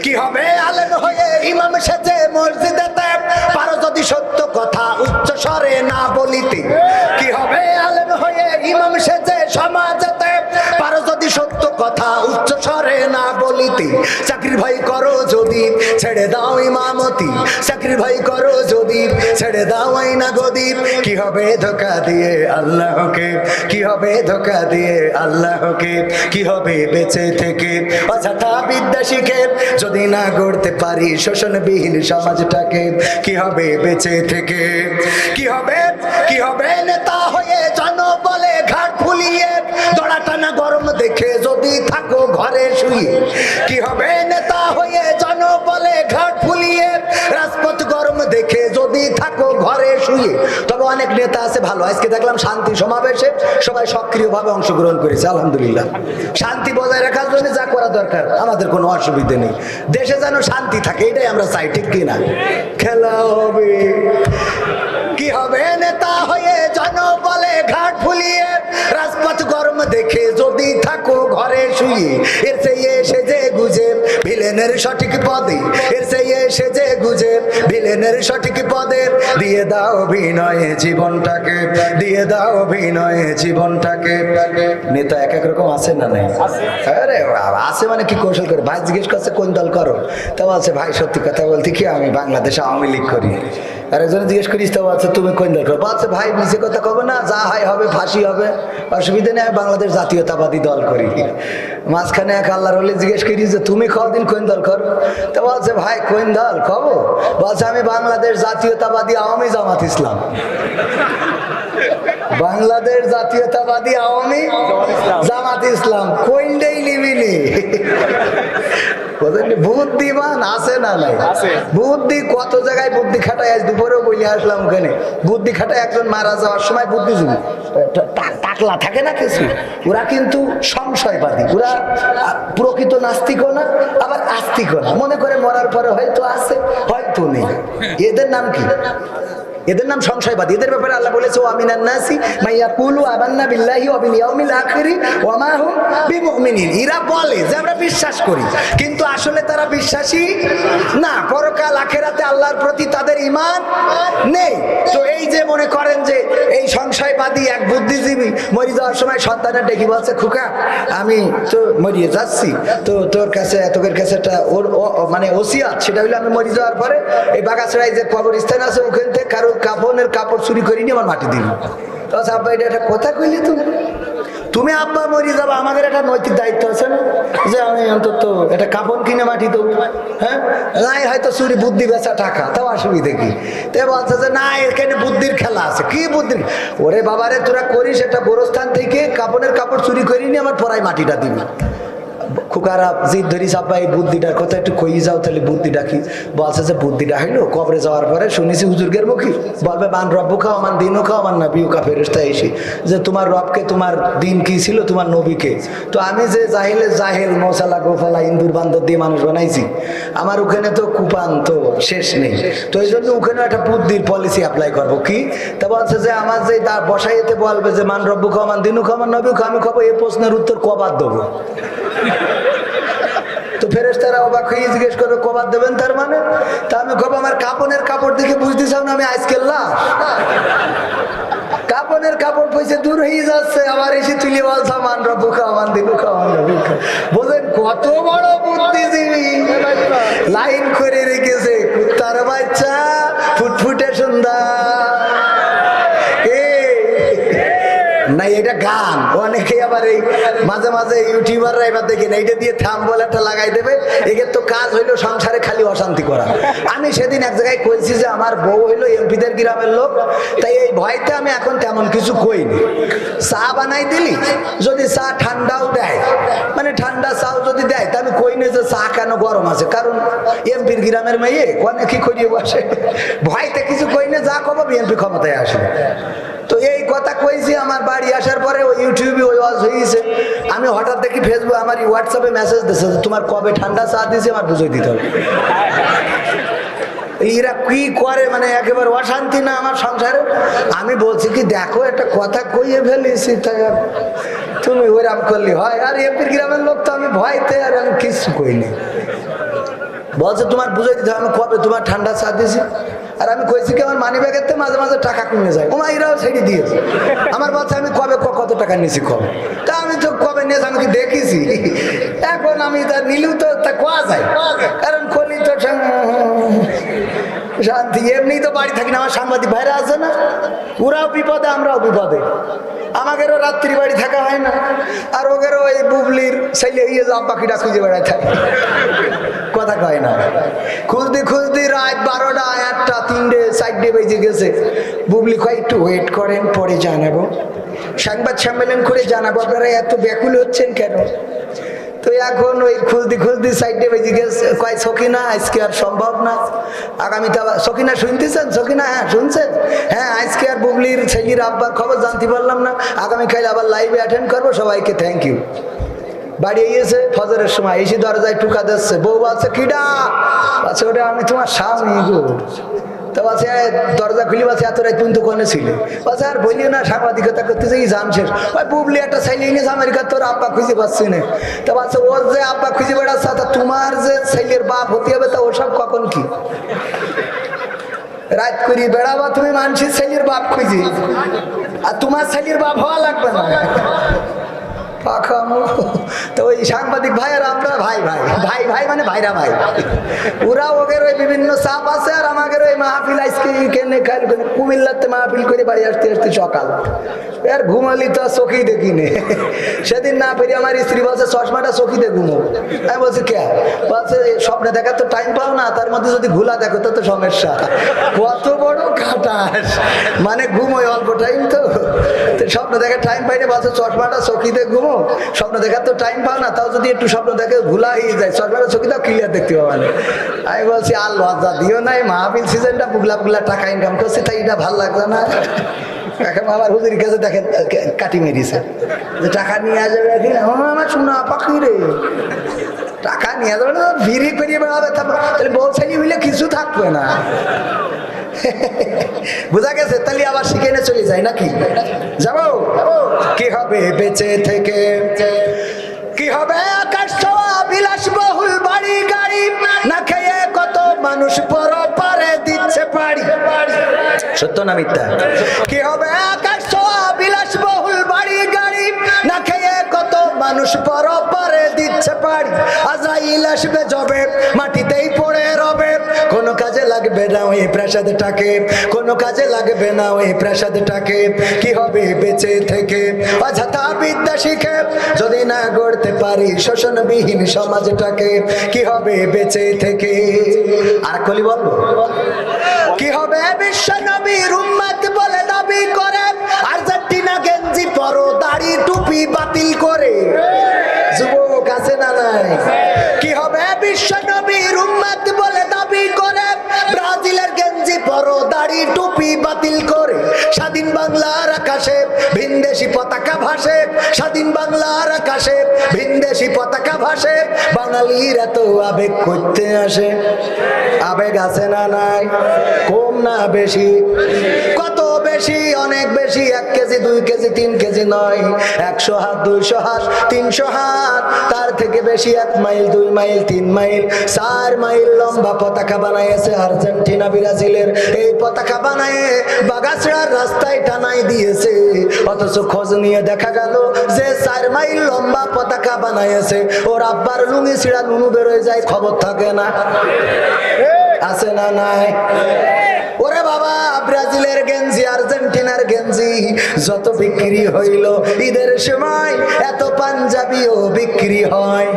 কি হবে আলেম হয়ে ইমাম সেজে মসজিদেতে, পারো যদি সত্য কথা উচ্চ স্বরে না বলিতে? কি হবে আলেম হয়ে ইমাম সেজে সমাজেতে, পারো যদি সত্য কথা উচ্চ স্বরে না বলিতে? চাকরির ভয় করো যদি ছেড়ে দাও ইমামতি, চাকরির ভয় করো যদি ছেড়ে দাও আইনা গদি। কি হবে ধোঁকা দিয়ে আল্লাহকে, কি হবে ধোঁকা দিয়ে আল্লাহকে? কি হবে বেঁচে থেকে অযথা বিদ্যা শিখে, যদি না গড়তে পারি শোষণবিহীন সমাজটাকে? কি হবে বেঁচে থেকে? কি হবে, কি হবে নেতা হয়ে জনবলে ঘাট ফুলিয়ে, দড়া টানা গরম দেখে যদি থাকো ঘরে শুয়ে? কি হবে নেতা হয়ে জনবলে ঘাট ফুলিয়ে, রাজপথ গরম দেখে যদি থাকো ঘরে শুয়ে? তবে অনেক নেতা আছে ভালো, আজকে দেখলাম শান্তি সমাবেশে সবাই সক্রিয়ভাবে অংশগ্রহণ করেছে, আলহামদুলিল্লাহ। শান্তি বজায় রাখার জন্য যা করা দরকার আমাদের কোনো অসুবিধা নেই, দেশে যেন শান্তি থাকে এটাই আমরা চাই, ঠিক কিনা? খেলা হবে। কি হবে নেতা হয়ে জনবলে ঘাট ফুলিয়ে, রাজপথ গরম দেখে যদি থাকো ঘরে শুয়ে? এর চেয়ে সেজে গুজে ভিলেনের সঠিক পদে, এর চেয়ে সেজে গুজে ভিলেনের সঠিক পদে, দিয়ে দাও অভিনয়ে জীবনটাকে, দিয়ে দাও অভিনয়ে জীবনটাকে। নেতা এক এক রকম আছে না নাই? আরে আছে, মানে কি কৌশল করে? ভাই জিজ্ঞেস করছে কোন দল করো, তা বলছে ভাই সত্যি কথা বলতে কি আমি বাংলাদেশ আওয়ামী লীগ করি। আর একজনে জিজ্ঞেস করিস তো বলছে তুমি কোন দল করো, বলছে ভাই মিছে কথা কবে না, যা হয় হবে, ফাঁসি হবে, অসুবিধা নেই, বাংলাদেশ জাতীয়তাবাদী দল করি। মাঝখানে এক আল্লাহর ওলি জিজ্ঞেস করি যে তুমি কদিন কোন দল কর, তো বলছে ভাই কোন দল কব, বলছে আমি বাংলাদেশ জাতীয়তাবাদী আওয়ামী জামাত ইসলাম। বাংলাদেশ জাতীয়তাবাদী আওয়ামী জামাত ইসলাম, কোনটাই নিবিনি? বুদ্ধিমান আছে না নাই? বুদ্ধি কত জায়গায় বুদ্ধি খাটায়, আজ দুপুরেও বলে আসলাম ওখানে বুদ্ধি খাটায় একজন মারা যাওয়ার সময় বুদ্ধিজীবী টাকলা থাকে না কিছু, ওরা কিন্তু সংশয়বাদী, ওরা প্রকৃত নাস্তিকও না আবার আস্তিকও না, মনে করে মরার পরে হয়তো আছে হয়তো নেই। এদের নাম কি? এদের নাম সংশয়বাদী। এদের ব্যাপারে আল্লাহ বলেছে ওয়া মিনান নাসি মাইয়াকুলু আমান্না বিল্লাহি ওয়া বিল ইয়াউমিল আখিরি ওয়া মা হুম বিমুমিনিন। এরা বলে যে আমরা বিশ্বাস করি, কিন্তু আসলে তারা বিশ্বাসী না, পরকাল আখিরাতে আল্লাহর প্রতি তাদের ঈমান নেই। তো এই যে মনে করেন যে এই সংশয়বাদী এক বুদ্ধিজীবী মরে যাওয়ার সময় সন্তানের ডেকে বলছে খোকা আমি তো মরিয়ে যাচ্ছি, তো তোর কাছে তোর কাছে একটা ওর মানে ওসিয়াত, সেটা হলো আমি মরে যাওয়ার পরে এই বাগাছড়ায় যে কবরস্থান আছে ওখান থেকে কারো কাপড়ের কাপড় চুরি করে নিয়ে আমার মাটি দিল। তো আব্বা এটা একটা কথা কইলি তুমি, তুমি আব্বা মরি যাবা, আমাদের একটা নৈতিক দায়িত্ব আছে না যে আমি অন্তত একটা কাপড় কিনে মাটি দেবো? হ্যাঁ, নাই হয়তো চুরি বুদ্ধি বেচা টাকা, তাও অসুবিধে কি? তো বলছে যে না এখানে বুদ্ধির খেলা আছে। কি বুদ্ধির? ওরে বাবারে তোরা করিস একটা গোরস্থান থেকে কাপড়ের কাপড় চুরি করে নিয়ে আমার পরাই মাটিটা দিবি। খুকারা জিদ ধরি চাপা এই বুদ্ধিটার কথা একটু কই যাও, তাহলে বুদ্ধিটা কি? বলছে যে বুদ্ধিটা হইলো কবরে যাওয়ার পরে শুনেছি হুজুরগের মুখী বলবে মান রব্বু খাও মান দিনও খাও মান নবীও কা ফেরেশতা এসে যে তোমার রবকে তোমার দিন কি ছিল তোমার নবীকে। তো আমি যে জাহেল মশালা গোফালা ইন্দুর বান্দর দিয়ে মানুষ বানাইছি, আমার ওখানে তো কুপান তো শেষ নেই। তো এই জন্য ওখানে একটা বুদ্ধির পলিসি অ্যাপ্লাই করবো। কি তা বলছে যে আমার যে বসাইতে বলবে যে মান রব্বু খাও মান দিনও খাও মান নবীও খাও, আমি খাবো এই প্রশ্নের উত্তর কবার দেবো? তো ফেরেশতারা অবাক হয়ে জিজ্ঞেস করবে কবার দেবেন, তার মানে? তা আমি কব আমার কাপনের কাপড় দেখে বুঝতে চাও না আমি আজকের লাশ? কাপনের কাপড় পয়সা দূর হয়ে যাচ্ছে, আবার এসে তুলে বলছে মান রব্বু খাও মান দিনু খাও মান নবী খাও। বোঝেন কত বড় বুদ্ধিজীবী, লাইন করে রেখেছে কুত্তার বাচ্চা ফুটফুটে সুন্দর। নাই এটা গান, অনেকে আবার এই মাঝে মাঝে ইউটিউবাররা এবার দেখেন এইটা দিয়ে থাম বলে একটা লাগাই দেবে। এদের তো কাজ হইলো সংসারে খালি অশান্তি করা। আমি সেদিন এক জায়গায় কইছি যে আমার বউ হইলো এমপিদের গ্রামের লোক, তাই এই ভয়তে আমি এখন তেমন কিছু কইনি। চা বানাই দিলি, যদি চা ঠান্ডাও দেয়, মানে ঠান্ডা চাও যদি দেয়, তা আমি কইনি যে চা কেন গরম আছে, কারণ এমপির গ্রামের মেয়ে অনেকে করিয়ে বসে। ভয়তে কিছু কইনি, যা কব বিএনপি ক্ষমতায় আসবে। তো এই কথা কইছি, আমার বাড়ি আসার পরে ওই ইউটিউবে ওই ওয়াজ হয়েছে। আমি হঠাৎ দেখি ফেসবুক আমার হোয়াটসঅ্যাপে মেসেজ দিচ্ছে তোমার কবে ঠান্ডা চা দিয়েছে আমার বুঝিয়ে দিতে হবে। এরা কি করে, মানে একেবারে অশান্তি না আমার সংসারে। আমি বলছি কি দেখো একটা কথা কইয়ে ফেলেছি, তাই তুমি ওইরাম করলে হয়? আর এমপির গ্রামের লোক তো আমি ভয়তে আর আমি কিছু কইনি। বলছে তোমার বুঝাই দিতে হবে আমি কবে তোমার ঠান্ডা চা দিয়েছি। আর আমি কইছি কি আমার মানি ব্যাগের মাঝে মাঝে টাকা কমে যায়, ওমা এরাও ছেড়ে দিয়েছে। আমার বলছে আমি কবে কত টাকা নিয়েছি কবে, তা আমি তো কবে নিয়েছি আমি কি দেখেছি? এখন আমি তা নিলেও তো তা কোয়া যায়, কারণ খলি তো শান্তি। এমনি তো বাড়ি থাকি না, আমার সাংবাদিক ভাইরা আছে না, ওরাও বিপদে আমরাও বিপদে। আমাদেরও রাত্রি বাড়ি থাকা হয় না, আর ওদেরও ওই বুবলির ছেলে ইয়ে জাম পাখিটা খুঁজে বেড়ায় থাকে, কথা কয় না। খুঁজতে খুঁজতে রাত 12টা 1টা 3টে 4টে বেজে গেছে। বুবলি কয় একটু ওয়েট করেন, পরে জানাবো, সংবাদ সম্মেলন করে জানাবো, আপনারা এত ব্যাকুল হচ্ছেন কেন? তো এখন ওই খুঁজতে 4টে বেজে গেছে। কয় সকিনা আজকে আর সম্ভব না, আগামীতে আবার। সকিনা শুনতেছেন? সকিনা হ্যাঁ শুনছেন? হ্যাঁ আজকে আর বুবলির ছেলের আব্বার খবর জানতে পারলাম না, আগামীকাল আবার লাইভে অ্যাটেন্ড করবো, সবাইকে থ্যাংক ইউ। বাড়ি গিয়েছে ফজরের সময়, এসে দরজায় টুকা দিচ্ছে। বউ বলছে কিডা? আচ্ছা ওটা আমি তোমার স্বামী গো। তো বলছে দরজা খুলি, বলছে এত রাত পর্যন্ত কোনে ছিলে? বলছে আর বলিও না, সাংবাদিকতা করতেছে কি জান শেষ। ওই বুবলি একটা ছেলে এনেছে আমেরিকার, তোর আব্বা খুঁজে পাচ্ছি না। তো বলছে ওর যে আব্বা খুঁজে বেড়াচ্ছে, তা তোমার যে ছেলের বাপ হতে হবে, তা ওসব কখন কি রাত করি বেড়াবা তুমি মানুষের ছেলের বাপ খুঁজি, আর তোমার ছেলের বাপ হওয়া লাগবে না। তো ওই সাংবাদিক ভাই আর আমরা ভাই ভাই ভাই ভাই মানে ভাইরা ভাই, ওরা ওদের ওই বিভিন্ন চাপ আছে, আর আমাদের ওই মাহফিল আজকে কুমিল্লাতে মাহফিল করে বাড়ি আসতে আসতে সকাল। আর ঘুমালি তো চোখেই দেখিনি। সেদিন না পেরে আমার স্ত্রী বলছে চশমাটা চোখেতে ঘুমো। আমি বলছি কে? বলছে স্বপ্নে দেখার তো টাইম পাও না, তার মধ্যে যদি ঘুলা দেখো তো সমস্যা। কত বড় খাটাস, মানে ঘুমোয় অল্প টাইম তো স্বপ্ন দেখার টাইম পাইনি। বলছে চশমাটা চোখেতে ঘুমো, স্বপ্ন দেখার তো টাইম পাও না, তাও যদি একটু স্বপ্ন দেখে ঘুলা হয়ে যায়, চশমাটা চোখেটাও ক্লিয়ার দেখতে পাবো না। আমি বলছি আর লজ্জা দিও নাই, মাহফিল সিজনটা বুগলা টাকা ইনকাম করছে, তাই এটা ভাল লাগছে না। এখন আবার হুজুরের কাছে দেখেন কাটি মেরিছে যে টাকা নিয়ে আসবে, আমার শোনা পাখি রে, টাকা নিয়ে যাবে না, ভিড়ি করিয়ে বেড়াবে, তাহলে বউ ছেলে হইলে কিছু থাকবে না। বুঝা গেছে? তাহলে আবার শিখে নিয়ে চলে যায় নাকি? যাবো? কি হবে বেঁচে থেকে, কি হবে আকাশ ছোঁয়া বিলাসবহুল বাড়ি গাড়ি, না খেয়ে কত মানুষ পর পারে দিচ্ছে পাড়ি। সত্য না মিথ্যা? কি হবে আকাশ ছোঁয়া বিলাসবহুল বাড়ি গাড়ি, না খেয়ে কত মানুষ পর পারে দিচ্ছে পাড়ি। আজরাইল আসবে যবে মাটিতেই পড়ে রবে, কোনো কাজে লাগবে না ওই প্রাসাদটাকে, কোনো কাজে লাগবে না ওই প্রাসাদটাকে। কি হবে বেঁচে থেকে অযথা বিদ্যা শিখে, যদি না গড়তে পারি শোষণবিহীন সমাজটাকে। কি হবে বেঁচে থেকে? আর কলি বলবো কি হবে বিশ্ব নবীর উম্মত বলে দাবি করে, আর্জেন্টিনা গেঞ্জি পরো দাড়ি টুপি বাতিল করে। যুবক আছে না নাই? দাড়ি টুপি বাতিল করে স্বাধীন বাংলার আকাশে ভিনদেশি পতাকা ভাসে, স্বাধীন বাংলার আকাশে ভিনদেশি পতাকা ভাসে। বাঙালির এত আবেগ করতে আসে, আবেগ আছে না নাই? কম না বেশি? কত বেশি? অনেক বেশি। 1 কেজি 2 কেজি 3 কেজি নয়, 100 হাত 200 হাত 300 হাত, তার থেকে বেশি। 1 মাইল 2 মাইল 3 মাইল 4 মাইল লম্বা পতাকা বানাইছে আর্জেন্টিনা ব্রাজিলের। এই পতাকা বানায় বাগাছড়ার রাস্তায় টানাই দিয়েছে, অথচ খোঁজ নিয়ে দেখা গেল যে 4 মাইল লম্বা পতাকা বানাইছে ওর আব্বার লুঙ্গি ছিঁড়া নুনু বেরোয় যায়, খবর থাকে না? আছে না নাই? ওরে বাবা, ব্রাজিলের গেঞ্জি আর্জেন্টিনার গেঞ্জি যত বিক্রি হইল, ঈদের সময় এত পাঞ্জাবিও বিক্রি হয়।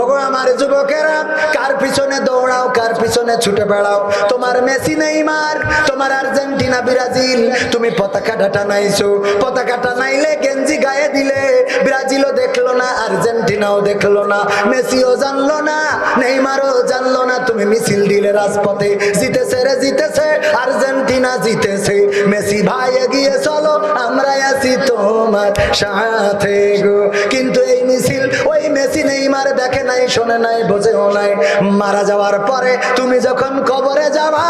ওগো আমার যুবকেরা, কার পিছনে দৌড়াও, কার পিছনে ছুটে বেড়াও? তোমার মেসি নেইমার, তোমার আর্জেন্টিনা ব্রাজিল, তুমি পতাকাটা টানাইছো। পতাকাটা নাইলে গেঞ্জি গায়ে দিলে ব্রাজিলও দেখলো না, আর্জেন্টিনাও দেখলো না, মেসিও জানলো না, নেইমারও জানলো না। তুমি মিছিল দিলে রাজপথে, জিতেছে রে জিতেছে, আর্জেন্টিনা জিতেছে। মেসি ভাই এগিয়ে চলো, আমরা আছি তোমার সাথে গো। কিন্তু এই মিছিল ওই মেসি নেইমার দেখে নাই, শোনে নাই, বোঝেও নাই। মারা যাওয়ার পরে তুমি যখন কবরে যাবা,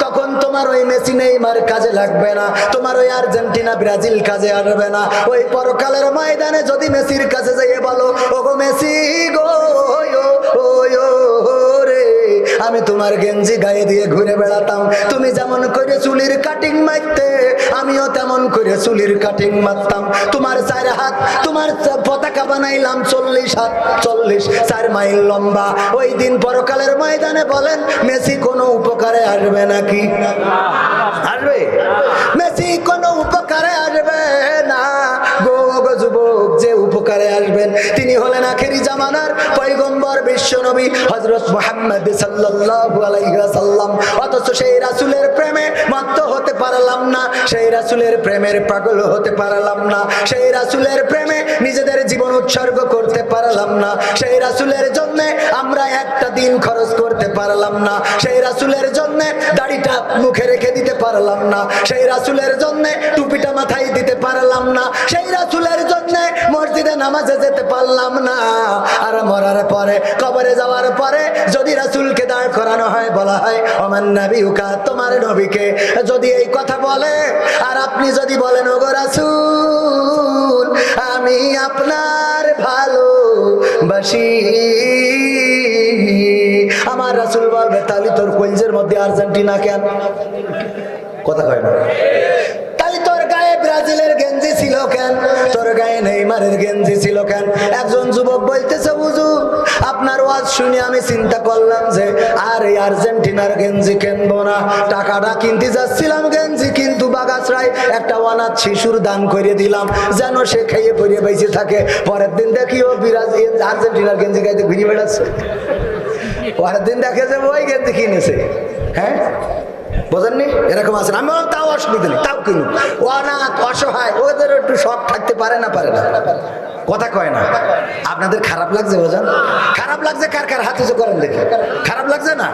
তখন তোমার ওই মেসি নেইমার কাজে লাগবে না, তোমার ওই আর্জেন্টিনা ব্রাজিল কাজে আসবে না। ওই পরকালের ময়দানে যদি মেসির কাছে যাইয়ে বলো, ওগো মেসি গো, আমি তোমার গেঞ্জি গায়ে দিয়ে ঘুরে বেড়াতাম, তুমি যেমন করে চুলির কাটিং মারতে আমিও তেমন করে চুলির কাটিং মারতাম। তোমার 4 হাত, তোমার পতাকা বানাইলাম 40 হাত 4 মাইল লম্বা। ওই দিন পরকালের ময়দানে বলেন মেসি কোনো উপকারে আসবে নাকি? আসবে? মেসি কোনো উপকারে আসবে না গো। যুবক, যে উপকারে আসবেন তিনি হলেন আখেরি জামানার পয়গম্বর বিশ্বনবী হযরত মুহাম্মদ সাল্লাল্লাহু আলাইহি ওয়াসাল্লাম। অথচ সেই রাসূলের প্রেমে মত্ত হতে পারলাম না, সেই রাসূলের প্রেমের পাগল হতে পারলাম না, সেই রাসূলের প্রেমে নিজেদের জীবন উৎসর্গ করতে পারলাম না, সেই রাসূলের জন্য আমরা একটা দিন খরচ করতে পারলাম না, সেই রাসূলের জন্য দাড়িটা মুখে রেখে দিতে পারলাম না, সেই রাসূলের জন্য টুপিটা মাথায় দিতে পারলাম না, সেই রাসূলের জন্য মসজিদে নামাজে যেতে পারলাম না। আর মরার পরে, কবরে যাওয়ার পরে যদি রাসূলকে দাঁড় করানো হয়, বলা হয় ওমান নাবিয়ুকা, তোমার নবীকে যদি এই কথা বলে, আর আপনি যদি বলেন ওগো রাসূল আমি আপনার ভালোবাসি, আমার রাসূল বলবে তাহলে তোর কলজের মধ্যে আর্জেন্টিনা কেন? কথা কয় না? তাহলে তোর গায়ে ব্রাজিলের গেঞ্জি ছিল কেন? তোর গায়ে নেইমারের গেঞ্জি ছিল কেন? একজন যুবক বলতেছে, হুজুর আপনার ওয়াজ শুনে আমি চিন্তা করলাম যে আর এই আর্জেন্টিনার গেঞ্জি কিনবো না, টাকাটা কিনতে যাচ্ছিলাম গেঞ্জি, কিন্তু বাগাছড়ায় একটা অনাথ শিশুর দান করে দিলাম যেন সে খেয়ে পড়ে বেঁচে থাকে। পরের দিন দেখি ও আর্জেন্টিনার গেঞ্জি গাইতে ঘুরে বেড়াচ্ছে, পরের দিন দেখে যে ওই গেঞ্জি কিনেছে। হ্যাঁ, বোঝেননি? এরকম আছে। আমি বললাম তাও অসুবিধা নেই, তাও কিনুন। অনাথ অসহায় ওদের একটু শখ থাকতে পারে না, পারে না? কথা কয় না? আপনাদের খারাপ লাগছে? বোঝেন খারাপ লাগছে? কার কার হাতে করেন দেখে। খারাপ লাগছে না?